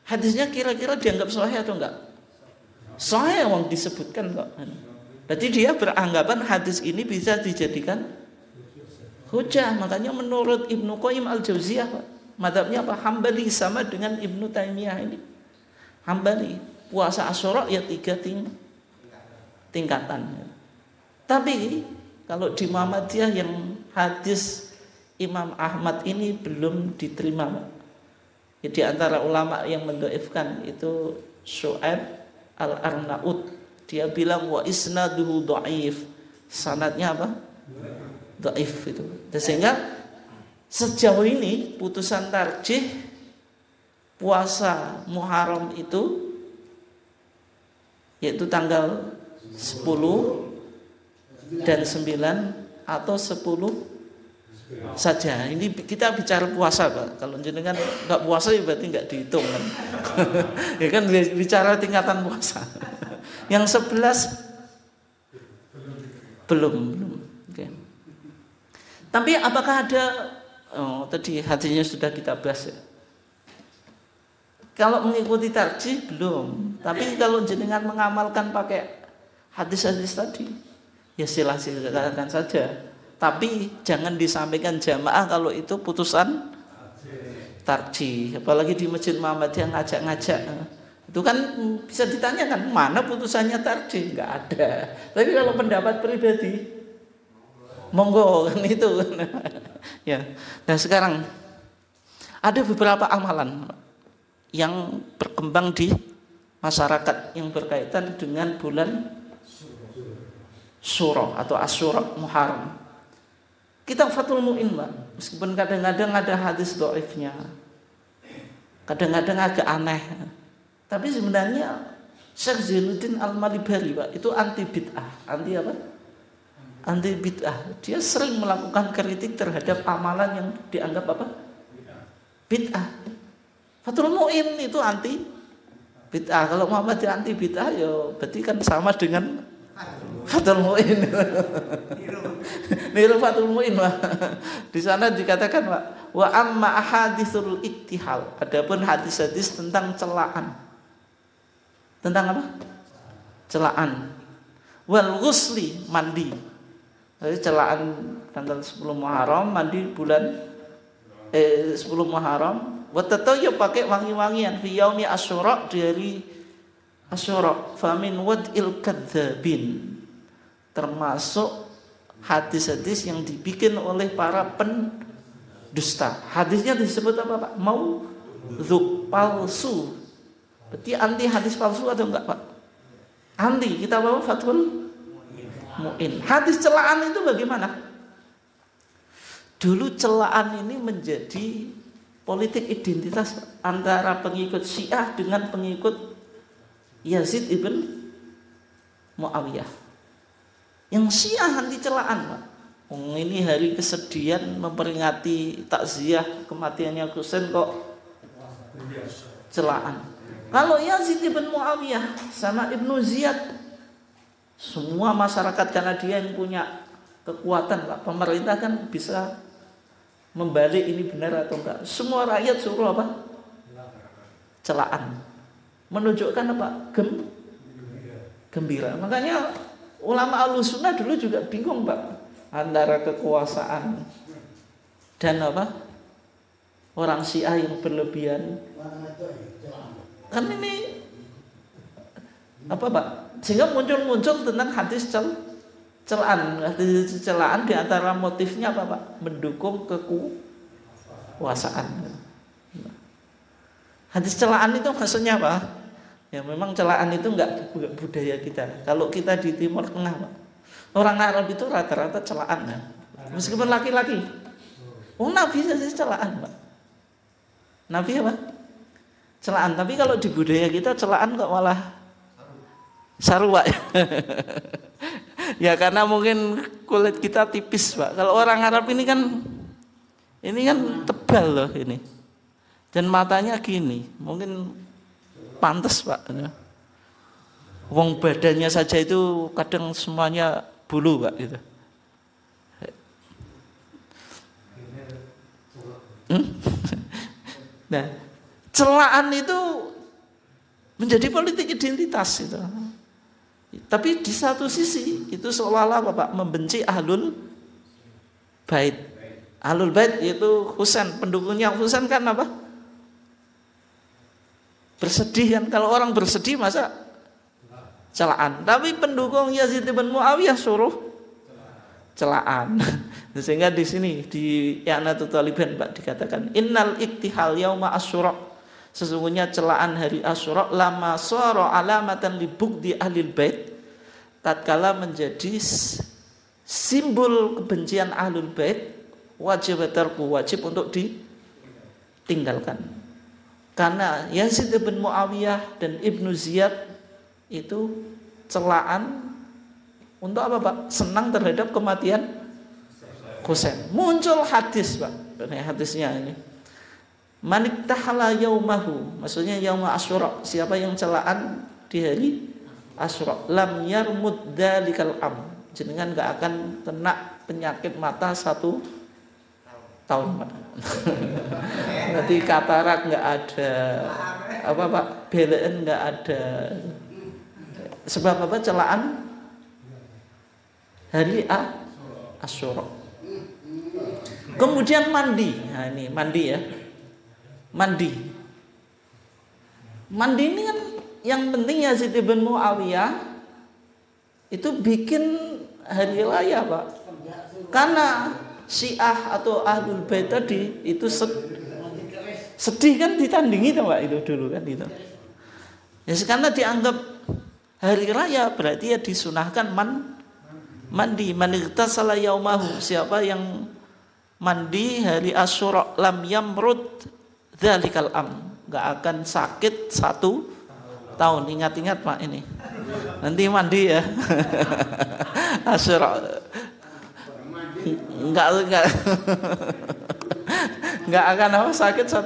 hadisnya kira-kira dianggap sahih atau enggak? Sahih, yang disebutkan kok. Berarti dia beranggapan hadis ini bisa dijadikan hujah. Makanya menurut Ibnu Qayyim Al-Jauziyah, Pak, mazhabnya apa? Hambali, sama dengan Ibnu Taimiyah ini. Hambali, puasa Asyura ya 3 tingkatan. Tapi kalau di Muhammadiyah yang hadis Imam Ahmad ini belum diterima, Pak. Di antara ulama yang mendhaifkan itu Syu'aib Al-Arnaud. Dia bilang wa isnaduhu dhaif. Sanadnya apa? Dhaif itu. Sehingga sejauh ini putusan tarjih puasa Muharram itu yaitu tanggal 10 dan 9 atau 10 saja. Ini kita bicara puasa, Pak. Kalau jenengan enggak puasa ya berarti enggak dihitung kan. Ya kan bicara tingkatan puasa. Yang 11 belum. Oke. Tapi apakah ada tadi hadisnya sudah kita bahas ya. Kalau mengikuti tarjih belum. Tapi kalau jenengan mengamalkan pakai hadis-hadis tadi, ya silakan saja. Tapi jangan disampaikan jamaah kalau itu putusan tarjih. Apalagi di Masjid Muhammadiyah ngajak-ngajak. Itu kan bisa ditanyakan, mana putusannya tarjih? Enggak ada. Tapi kalau pendapat pribadi, monggo kan itu. Ya. Nah, sekarang ada beberapa amalan yang berkembang di masyarakat yang berkaitan dengan bulan Syura atau Asyura Muharram. Kitab Fathul Mu'in, Pak. Meskipun kadang-kadang ada hadis dhaifnya. Kadang-kadang agak aneh. Tapi sebenarnya Syekh Zainuddin Al-Malibari, Pak, itu anti bid'ah. Anti apa? Anti bid'ah. Dia sering melakukan kritik terhadap amalan yang dianggap apa? Bid'ah. Fathul Mu'in itu anti bid'ah. Kalau Muhammad anti bid'ah, ya berarti kan sama dengan Fathul Mu'in. Niru Fathul Mu'in, Pak. Di sana dikatakan, Pak, wa amma ahaditsul iktihal. Adapun hadis-hadis tentang celaan. Tentang apa? Celaan. Wal ghusli, mandi. Jadi celaan tanggal 10 Muharram, mandi bulan 10 Muharram. Wa tatayyub pakai wangi-wangian fi yaumi Asyura, di hari Asyura. Famin wad'il kadzabin. Termasuk hadis-hadis yang dibikin oleh para pendusta. Hadisnya disebut apa, Pak? Maudhu', palsu. Berarti anti hadis palsu atau enggak, Pak? Anti. Kita bawa Fathul Mu'in. Hadis celaan itu bagaimana? Dulu celaan ini menjadi politik identitas antara pengikut Syiah dengan pengikut Yazid ibn Muawiyah. Yang Syiah anti celaan, Pak. Ini hari kesedihan memperingati takziah kematiannya Husain kok celaan. Kalau Yazid ibn Muawiyah sama Ibnu Ziyad, semua masyarakat karena dia yang punya kekuatan, Pak. Pemerintah kan bisa membalik ini benar atau enggak. Semua rakyat suruh apa? Celaan. Menunjukkan apa? Gembira. Makanya ulama Ahlussunnah dulu juga bingung, Pak, antara kekuasaan dan apa? Orang Syiah yang berlebihan. Kan ini apa, Pak? Sehingga muncul tentang hadis celaan. Hadis celaan di antara motifnya apa, Pak? Mendukung kekuasaan. Hadis celaan itu maksudnya apa? Ya memang celaan itu enggak budaya kita. Kalau kita di Timur Tengah, Pak, orang Arab itu rata-rata celaan, kan? Meskipun laki-laki. Nabi saja celaan, Pak. Nabi apa? Celaan. Tapi kalau di budaya kita celaan kok malah sarua. Ya karena mungkin kulit kita tipis, Pak. Kalau orang Arab ini kan tebal loh ini. Dan matanya gini, mungkin pantas, Pak. Wong badannya saja itu kadang semuanya bulu, Pak, gitu. Nah, celaan itu menjadi politik identitas itu. Tapi di satu sisi itu seolah-olah Bapak membenci Ahlul Bait. Ahlul Bait itu Husain, pendukungnya Husain kan apa? Bersedih kan, kalau orang bersedih masa celaan. Tapi pendukung Yazid bin Muawiyah suruh celaan. Sehingga di sini di I'anatul Talibin, Pak, dikatakan innal iktihal yauma Asyura, sesungguhnya celaan hari Asyura lama sara alamatan li bugdi ahlil bait, tatkala menjadi simbol kebencian ahlul bait, wajib untuk ditinggalkan. Karena Yazid bin Muawiyah dan Ibnu Ziyad itu celaan untuk apa, Pak? Senang terhadap kematian Husain. Muncul hadis, Pak. Ini hadisnya ini. Manik tahala yaumahu, maksudnya yauma Asyura, siapa yang celaan di hari Asyura, lam yarmud dzalikal am, jenengan enggak akan kena penyakit mata 1 tahun, Pak. Berarti katarak enggak ada, apa, Pak? Belen enggak ada. Sebab apa? Celaan hari Asyura. Kemudian mandi. Nah, ini mandi ya. Mandi ini kan yang penting Yazid bin Muawiyah itu bikin hari raya, Pak. Karena Syiah atau Ahlul Bait tadi itu sedih kan, ditandingi tuh, Pak, itu dulu kan itu. Ya karena dianggap hari raya berarti ya disunahkan Mandi, man igtasala yaumahu, siapa yang mandi hari Asyura lam yamrud dzalikal am, enggak akan sakit 1 tahun. Ingat-ingat Pak ini. Nanti mandi ya. Asyura. Enggak akan apa sakit 1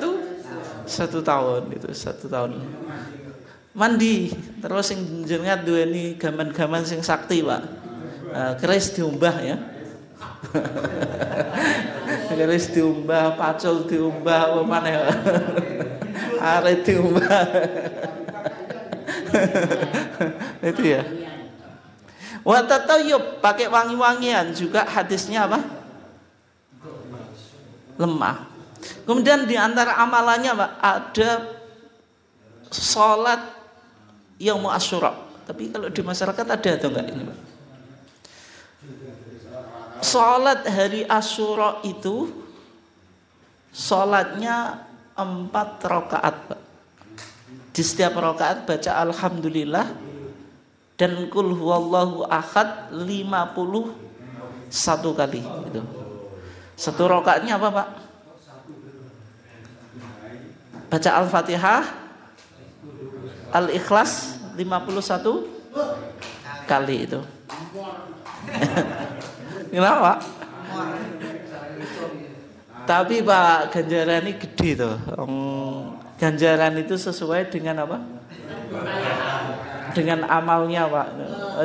tahun itu 1 tahun. Mandi terus sing jenengan duweni gaman-gaman sing sakti Pak. Keris diumbah ya. Keris diumbah, pacul diumbah, apa maneh. Arit diumbah. Itu ya. Wa tatayyub, pakai wangi-wangian juga hadisnya apa? Lemah. Kemudian di antara amalannya Pak, ada sholat Yaum Asyura. Tapi kalau di masyarakat ada atau enggak ini Pak? Sholat hari Asyura itu sholatnya 4 rakaat Pak. Di setiap rakaat baca alhamdulillah dan qul huwallahu ahad 51 kali gitu. Satu rakaatnya apa Pak? Baca Al-Fatihah, Al-Ikhlas 51 kali itu. Kenapa? Tapi Pak, ganjaran ini gede tuh. Ganjaran itu sesuai dengan apa? Dengan amalnya Pak.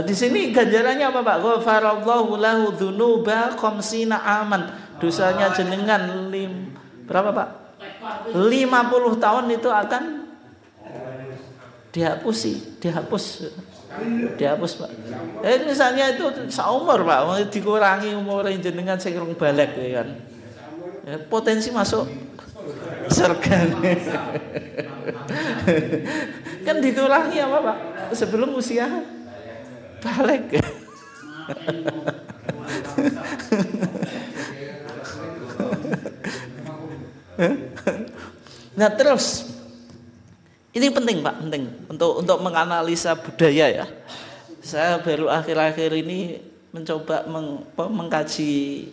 Di sini ganjarannya apa Pak? Ghafarallahu lahu dzunuba khamsina aman. Dosanya jenengan berapa Pak? 50 tahun itu akan dihapus Pak. Misalnya itu seumur Pak, dikurangi umur jenengan sing rong balik ya kan. Ya, potensi masuk surga. Kan dikurangi apa Pak? Sebelum usia balik. Nah terus ini penting Pak, penting untuk menganalisa budaya ya. Saya baru akhir-akhir ini mencoba mengkaji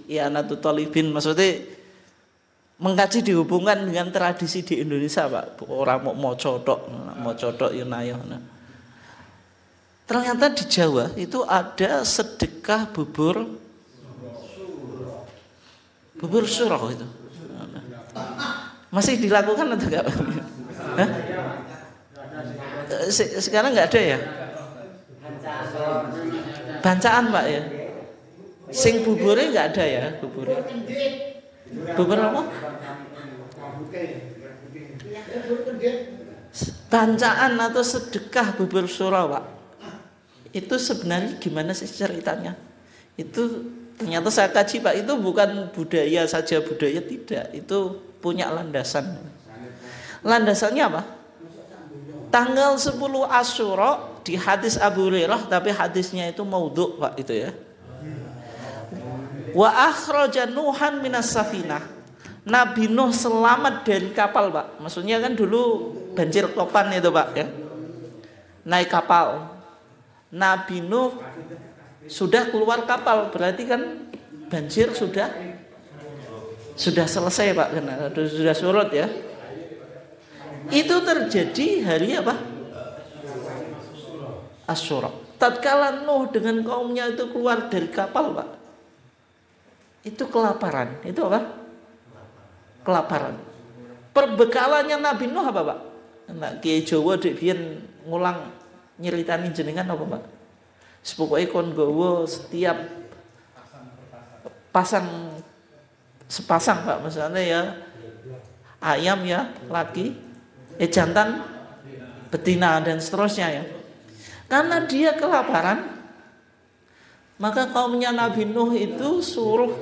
I'anatul Thalibin, maksudnya mengkaji dihubungkan dengan tradisi di Indonesia Pak. Orang mau codok yunayo. Ternyata di Jawa itu ada sedekah bubur surah itu. Masih dilakukan atau enggak? Hah? Sekarang nggak ada ya? Bancaan Pak ya. Sing buburnya nggak ada ya buburnya. Bubur apa? Bancaan atau sedekah bubur surah Pak. Itu sebenarnya gimana sih ceritanya? Itu ternyata saya kaji Pak, itu bukan budaya saja, budaya tidak. Itu punya landasan. Landasannya apa? Tanggal 10 Asyura di hadis Abu Hurairah, tapi hadisnya itu maudhu Pak itu ya. Wa akhraja Nuhan minas safinah. Nabi Nuh selamat dari kapal Pak. Maksudnya kan dulu banjir topan itu Pak ya. Naik kapal. Nabi Nuh sudah keluar kapal, berarti kan banjir sudah selesai Pak, karena sudah surut ya. Itu terjadi hari apa? Asyura. Tatkala Nuh dengan kaumnya itu keluar dari kapal Pak, itu kelaparan. Itu apa? Kelaparan. Perbekalannya Nabi Nuh apa Pak? Nah, Kiai Jawa dek biyen ngulang nyeritani jenengan apa Pak? Sepokoknya kon gowo setiap sepasang Pak, misalnya ya ayam ya laki, jantan betina dan seterusnya ya. Karena dia kelaparan, maka kaumnya Nabi Nuh itu suruh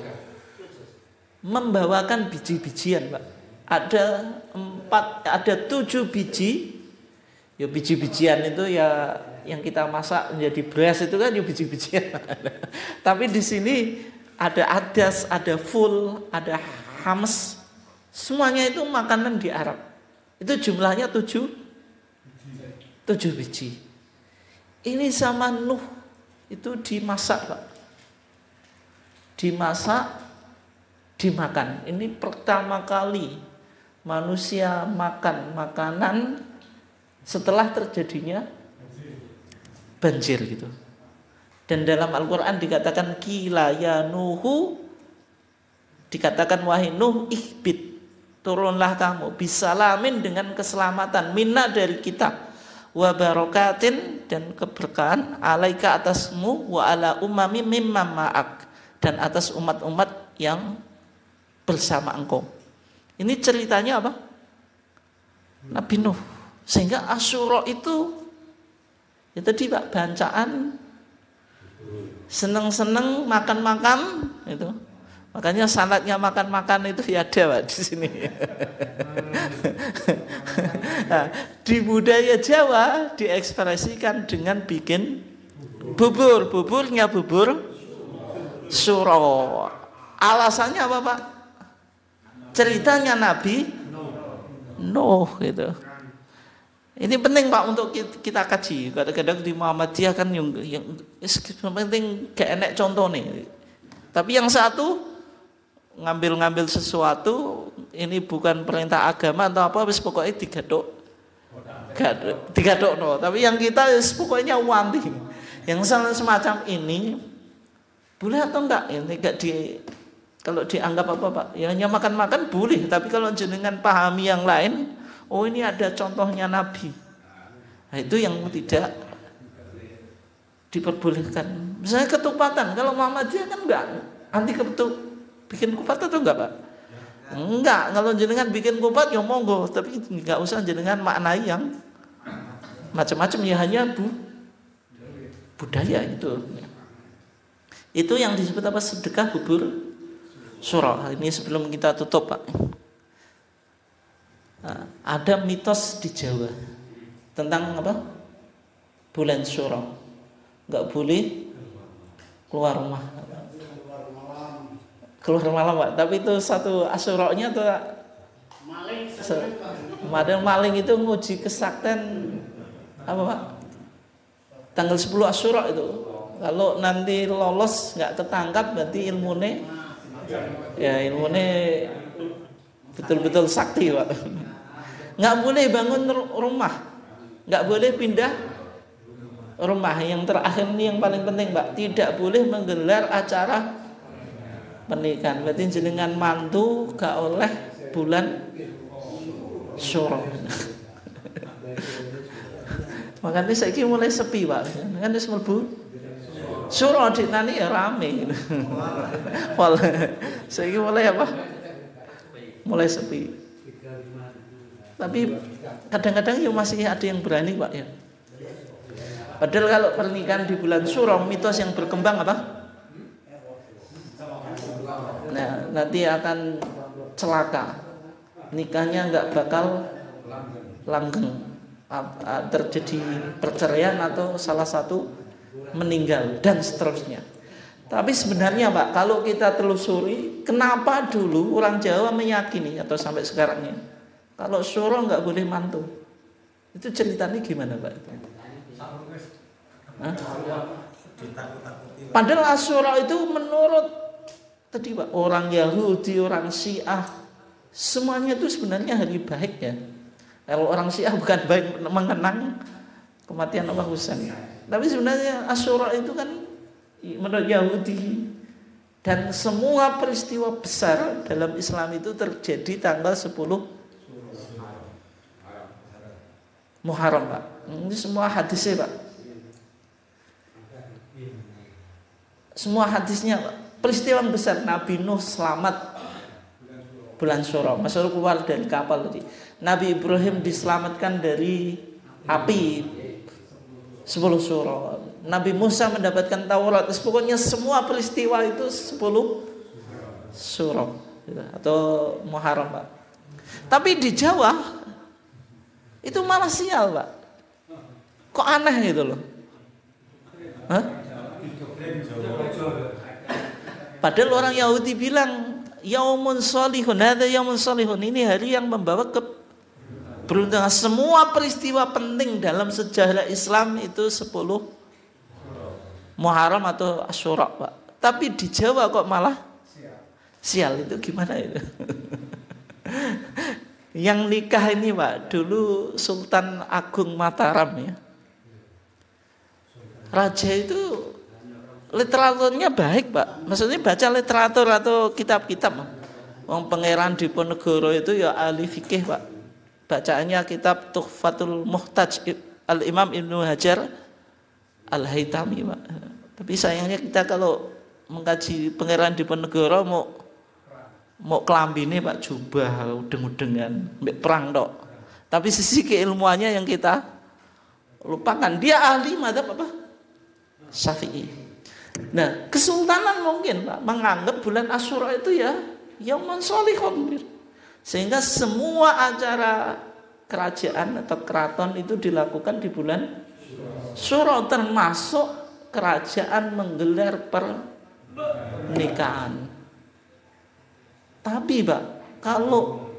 membawakan biji-bijian Pak. Ada 7 biji. Ya biji-bijian itu ya yang kita masak menjadi beras itu kan ya biji-bijian. Tapi di sini ada adas, ada ful, ada hams. Semuanya itu makanan di Arab. Itu jumlahnya 7 biji. Ini sama Nuh itu dimasak Pak. dimasak, dimakan. Ini pertama kali manusia makan makanan setelah terjadinya banjir gitu. Dan dalam Al-Quran dikatakan qila ya Nuhu, dikatakan wahai Nuh, ihbit, turunlah kamu, bisalamin, dengan keselamatan, minna, dari kita, wa barakatin, dan keberkahan, alaika, atasmu, wa ala umami mimma ma'ak, dan atas umat-umat yang bersama engkau. Ini ceritanya apa? Nabi Nuh. Sehingga Asyura itu ya tadi Pak, bancaan, seneng-seneng, makan-makan itu. Makanya salatnya makan-makan itu ya ada Pak di sini. Nah, di budaya Jawa diekspresikan dengan bikin bubur. Buburnya bubur suro. Alasannya apa Pak? Ceritanya Nabi Nuh gitu. Ini penting Pak untuk kita kaji. Kadang-kadang di Muhammadiyah kan yang penting gak enak contoh nih. Tapi yang satu ngambil sesuatu, ini bukan perintah agama atau apa, wis pokoknya digadok no. Tapi yang kita pokoknya wanti. Yang semacam ini boleh atau enggak? Ini enggak kalau dianggap apa Pak? Ya hanya makan-makan boleh, tapi kalau jenengan pahami yang lain, oh ini ada contohnya Nabi. Nah, itu yang tidak diperbolehkan. Misalnya ketupatan, kalau Muhammadiyah kan enggak anti bikin kupat atau enggak Pak? Enggak, kalau jenengan bikin kupat ya monggo, tapi enggak usah jenengan maknai yang macam-macam, ya hanya budaya itu. Itu yang disebut apa? Sedekah bubur surah. Ini sebelum kita tutup Pak. Nah, ada mitos di Jawa tentang apa? Bulan surah. Enggak boleh keluar rumah. Keluar malam Pak, tapi itu satu Asyura-nya tuh maling itu nguji kesaktian apa Pak? Tanggal 10 Asyura itu. Kalau nanti lolos nggak ketangkap berarti ilmune betul-betul sakti Pak. Nggak boleh bangun rumah, nggak boleh pindah rumah. Yang terakhir ini yang paling penting Pak, tidak boleh menggelar acara pernikahan. Berarti jenengan mantu gak oleh bulan Syura. Makanya saya mulai sepi Pak. Kan wis mlebu Syura ditani ya rame. Saya mulai apa? Mulai sepi. Tapi kadang-kadang ya masih ada yang berani Pak ya. Padahal kalau pernikahan di bulan Syura, mitos yang berkembang apa? Nah, nanti akan celaka, nikahnya nggak bakal langgeng, terjadi perceraian atau salah satu meninggal dan seterusnya. Tapi sebenarnya Pak, kalau kita telusuri, kenapa dulu orang Jawa meyakini atau sampai sekarangnya kalau Syura nggak boleh mantu? Itu ceritanya gimana Pak? Padahal Asyura itu menurut tadi Pak, orang Yahudi, orang Syiah, semuanya itu sebenarnya hari baik ya. Kalau orang Syiah bukan baik mengenang kematian Imam Husain. Tapi sebenarnya Asyura itu kan menurut Yahudi, dan semua peristiwa besar dalam Islam itu terjadi tanggal 10 Muharram Pak. Ini semua hadisnya Pak. Semua hadisnya Pak. Peristiwa besar Nabi Nuh selamat bulan Syura, masuk keluar dari kapal tadi. Nabi Ibrahim diselamatkan dari api 10 Syura. Nabi Musa mendapatkan Taurat. Pokoknya semua peristiwa itu 10 Syura atau Muharram Pak. Tapi di Jawa itu malah sial Pak. Kok aneh gitu loh. Hah? Padahal orang Yahudi bilang yaumun sholihun, hadza yaumun sholihun, ini hari yang membawa keberuntungan. Semua peristiwa penting dalam sejarah Islam itu 10 Muharram atau Asyura Pak. Tapi di Jawa kok malah sial, itu gimana itu? Yang nikah ini Pak, dulu Sultan Agung Mataram ya. Raja itu literaturnya baik Pak. Maksudnya baca literatur atau kitab-kitab. Wong Pangeran Diponegoro itu ya ahli fikih Pak. Bacaannya kitab Tuhfatul Muhtaj Al-Imam Ibnu Hajar Al-Haytami Pak. Tapi sayangnya kita kalau mengkaji Pangeran Diponegoro mau kelambine Pak, jubah udeng-udengan, mbek perang tok. Tapi sisi keilmuannya yang kita lupakan. Dia ahli madzhab apa? Syafi'i. Nah, kesultanan mungkin Pak menganggap bulan Asyura itu ya yaumun sholihun. Sehingga semua acara kerajaan atau keraton itu dilakukan di bulan Syura, termasuk kerajaan menggelar pernikahan. Tapi Pak, kalau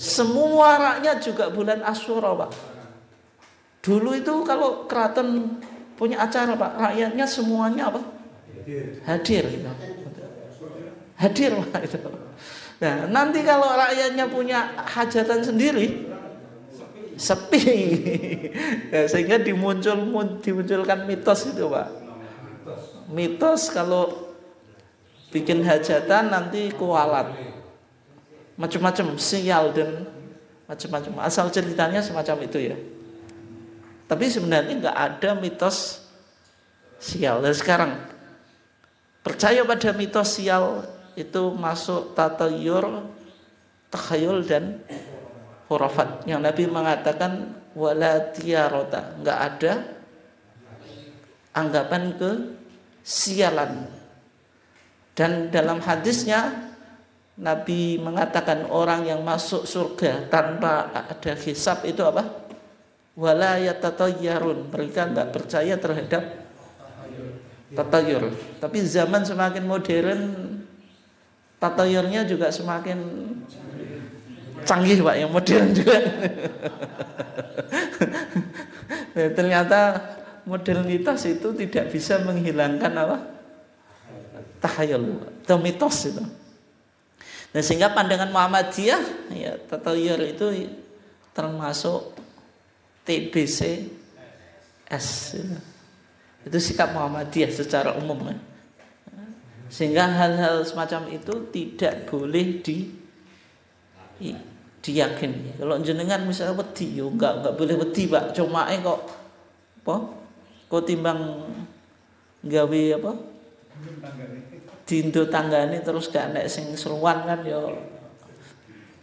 semua rakyat juga bulan Asyura Pak. Dulu itu kalau keraton punya acara Pak, rakyatnya semuanya apa? Hadir gitu. Hadir Pak itu. Nah, nanti kalau rakyatnya punya hajatan sendiri, sepi. Ya, sehingga dimunculkan mitos itu Pak. Mitos kalau bikin hajatan nanti kualat, macam-macam, sial dan macam-macam. Asal ceritanya semacam itu ya. Tapi sebenarnya nggak ada mitos sial. Dan sekarang percaya pada mitos sial itu masuk tatayur, takhayul dan khurafat. Yang Nabi mengatakan wala tiyarota, nggak ada anggapan kesialan. Dan dalam hadisnya Nabi mengatakan orang yang masuk surga tanpa ada hisab itu apa? Wala yatatayyarun, mereka enggak percaya terhadap tatayur. Tapi zaman semakin modern, tatayurnya juga semakin canggih Pak, yang modern juga. Ternyata modernitas itu tidak bisa menghilangkan apa? Tahayul atau mitos itu. Dan sehingga pandangan Muhammadiyah ya tatayur itu termasuk TBC S itu sikap Muhammadiyah secara umum kan. Sehingga hal-hal semacam itu tidak boleh diyakini. Kalau jenengan misalnya wedi yo enggak boleh wedi Pak, cuma kok apa? Kok timbang gawe apa? Dindo tanggane terus gak nek sing seruan kan yo.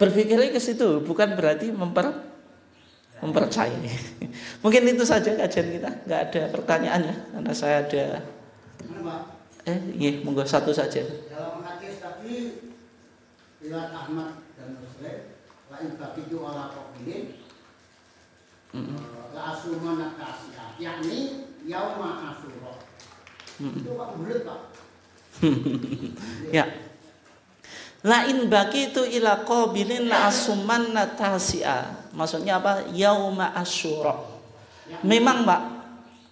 Berpikirnya ke situ, bukan berarti mempercayai. Mungkin itu saja kajian kita, nggak ada pertanyaan ya, karena saya ada. Iya, monggo satu saja. Dalam hadis tadi riwayat Ahmad dan Muslim, la intaqidu ala qabilin la asumana kasiyah, yakni yauma asyura. Itu Pak bulet Pak. Ya. Lain baki itu ila qabilin la asumanna tasi'a. Maksudnya apa? Yauma asyura. Memang Pak,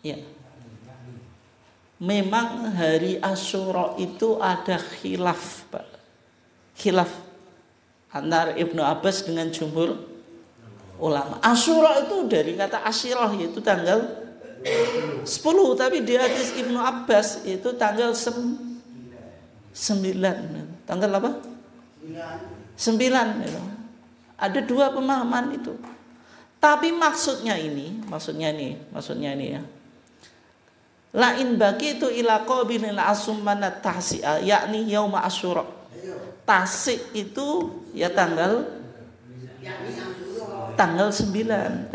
ya. Memang hari Asyura itu ada khilaf, Pak. Khilaf antara Ibnu Abbas dengan jumhur ulama. Asyura itu dari kata asyirah, yaitu tanggal 10, tapi di hadis Ibnu Abbas itu tanggal 9. Tanggal apa? 9 itu. Ada dua pemahaman itu. Tapi maksudnya ini ya. Lain bagi itu ila qabilin asumana tahsi'a, yakni yauma asyura. Tasik itu ya tanggal 9,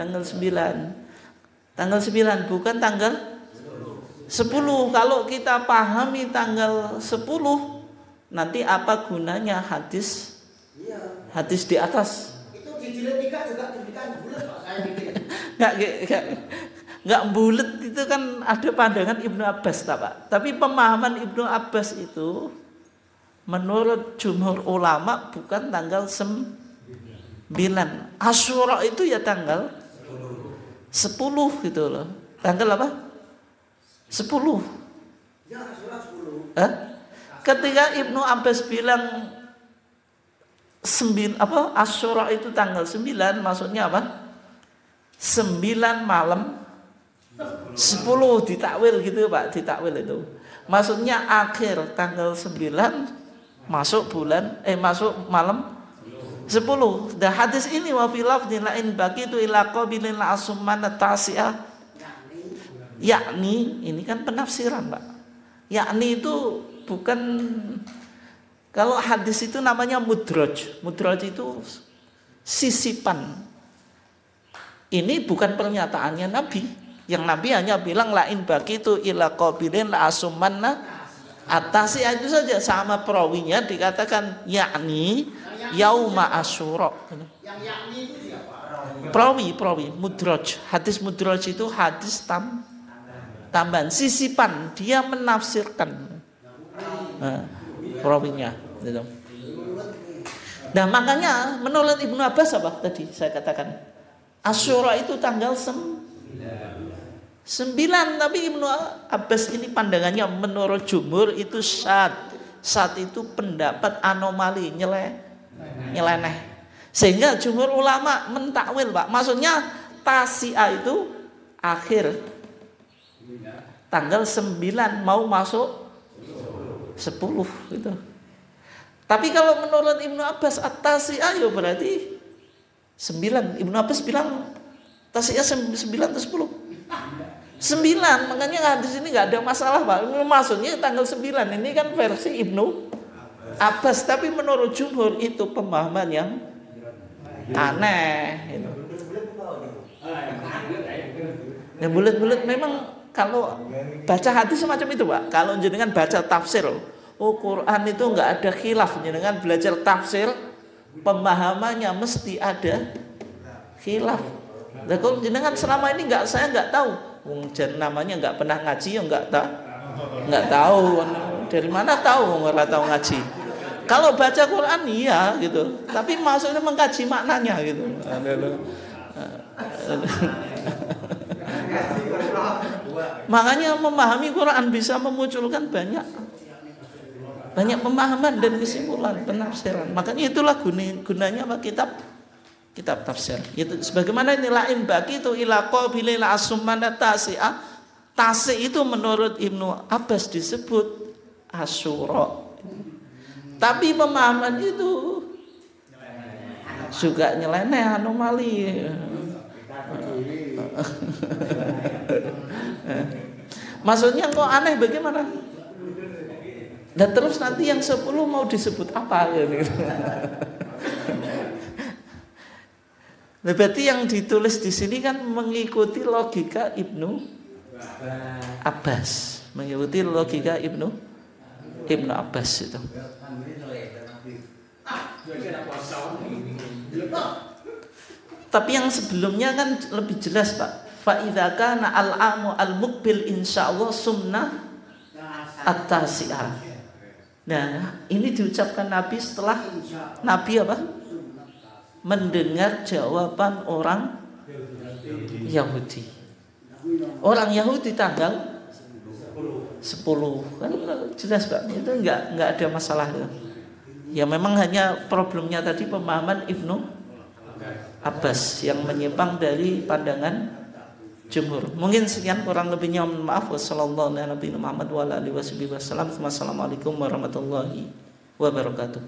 tanggal 9 bukan tanggal 10. Kalau kita pahami tanggal 10, nanti apa gunanya hadis di atas? Itu di jilid 3 juga diberikan bulat Pak, saya bikin. Enggak bulat itu kan ada pandangan Ibnu Abbas Pak. Tapi pemahaman Ibnu Abbas itu menurut jumhur ulama bukan tanggal 9. Asyura itu ya tanggal 10 gitu loh. Tanggal apa? 10. Ya, Asyura 10. Hah? ketika Ibnu Abbas bilang Asyura itu tanggal 9, maksudnya apa? 9 malam 10 ditakwil gitu Pak, ditakwil itu. Maksudnya akhir tanggal 9 masuk malam 10. Dan hadis ini wa fi lafdhin lain baqitu ila qabilin la asumana tasi'ah. Yakni ini kan penafsiran Pak. Yakni itu bukan, kalau hadis itu namanya mudraj. Mudraj itu sisipan. Ini bukan pernyataannya Nabi. Yang Nabi hanya bilang lain baqitu ila qabilin la asumana atasi'ah, itu saja. Sama perawinya dikatakan yakni yauma asyura. Yang yakni itu siapa? Perawi mudraj. Hadis mudraj itu hadis tambahan, sisipan, dia menafsirkan perawinya gitu. Nah makanya menurut Ibnu Abbas apa tadi saya katakan, Asyura itu tanggal 9, tapi Ibnu Abbas ini pandangannya menurut jumhur itu saat itu pendapat anomali, nyeleneh. Sehingga jumhur ulama mentakwil Pak, maksudnya Tasi'ah itu akhir tanggal 9 mau masuk 10 gitu. Tapi kalau menurut Ibnu Abbas At-Tasi'ah ya berarti 9. Ibnu Abbas bilang Tasi'ah 9 atau 10? 9, makanya hadis ini nggak ada masalah Pak. Maksudnya tanggal 9, ini kan versi Ibnu Abbas, tapi menurut jumhur itu pemahaman yang aneh gitu. Yang bulat-bulat memang kalau baca hadis semacam itu Pak. Kalau jenengan baca tafsir, Quran itu nggak ada khilaf. Jenengan belajar tafsir, pemahamannya mesti ada khilaf. Nah, kalau jenengan selama ini saya nggak tahu. Namanya nggak pernah ngaji ya nggak tahu. Dari mana tahu nggak tahu ngaji? Kalau baca Quran iya gitu, tapi maksudnya mengkaji maknanya gitu. Makanya memahami Quran bisa memunculkan banyak pemahaman dan kesimpulan penafsiran. Makanya itulah gunanya apa kitab tafsir. Itu sebagaimana ini lain bagi itu ila qabilin asumana tasi'ah. Tasi itu menurut Ibnu Abbas disebut Asyura. Tapi pemahaman itu juga nyeleneh, anomali. Maksudnya kok aneh bagaimana? Dan terus nanti yang 10 mau disebut apa gitu. Nah, berarti yang ditulis di sini kan mengikuti logika Ibnu Abbas, mengikuti logika Ibnu Abbas itu. Tapi yang sebelumnya kan lebih jelas Pak. Fa idza kana al-amu al-muqbil insyaallah sunnah at-tasi'ah. Nah, ini diucapkan Nabi setelah Nabi apa? Mendengar jawaban orang Yahudi. Orang Yahudi tanggal 10 kan jelas Pak. Itu enggak ada masalah itu. Ya memang hanya problemnya tadi pemahaman Ibnu Abbas yang menyimpang dari pandangan jumhur. Mungkin sekian, kurang lebihnya maaf. Wassalamualaikum warahmatullahi wabarakatuh.